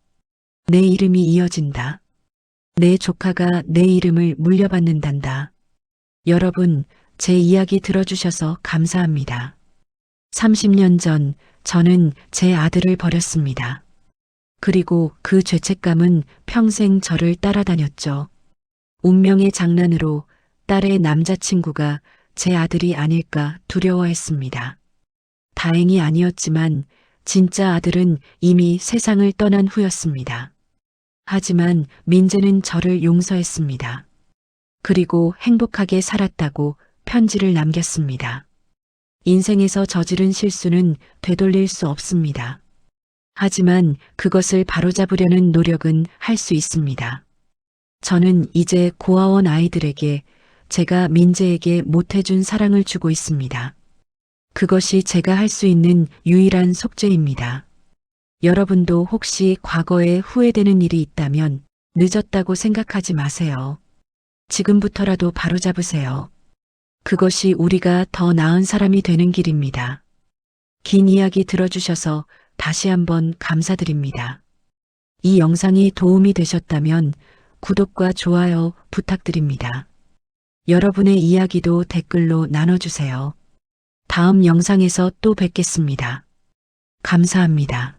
내 이름이 이어진다. 내 조카가 내 이름을 물려받는단다. 여러분, 제 이야기 들어주셔서 감사합니다. 30년 전 저는 제 아들을 버렸습니다. 그리고 그 죄책감은 평생 저를 따라다녔죠. 운명의 장난으로 딸의 남자친구가 제 아들이 아닐까 두려워했습니다. 다행히 아니었지만 진짜 아들은 이미 세상을 떠난 후였습니다. 하지만 민재는 저를 용서했습니다. 그리고 행복하게 살았다고 편지를 남겼습니다. 인생에서 저지른 실수는 되돌릴 수 없습니다. 하지만 그것을 바로잡으려는 노력은 할 수 있습니다. 저는 이제 고아원 아이들에게 제가 민재에게 못해준 사랑을 주고 있습니다. 그것이 제가 할 수 있는 유일한 속죄입니다. 여러분도 혹시 과거에 후회되는 일이 있다면 늦었다고 생각하지 마세요. 지금부터라도 바로잡으세요. 그것이 우리가 더 나은 사람이 되는 길입니다. 긴 이야기 들어주셔서 다시 한번 감사드립니다. 이 영상이 도움이 되셨다면 구독과 좋아요 부탁드립니다. 여러분의 이야기도 댓글로 나눠주세요. 다음 영상에서 또 뵙겠습니다. 감사합니다.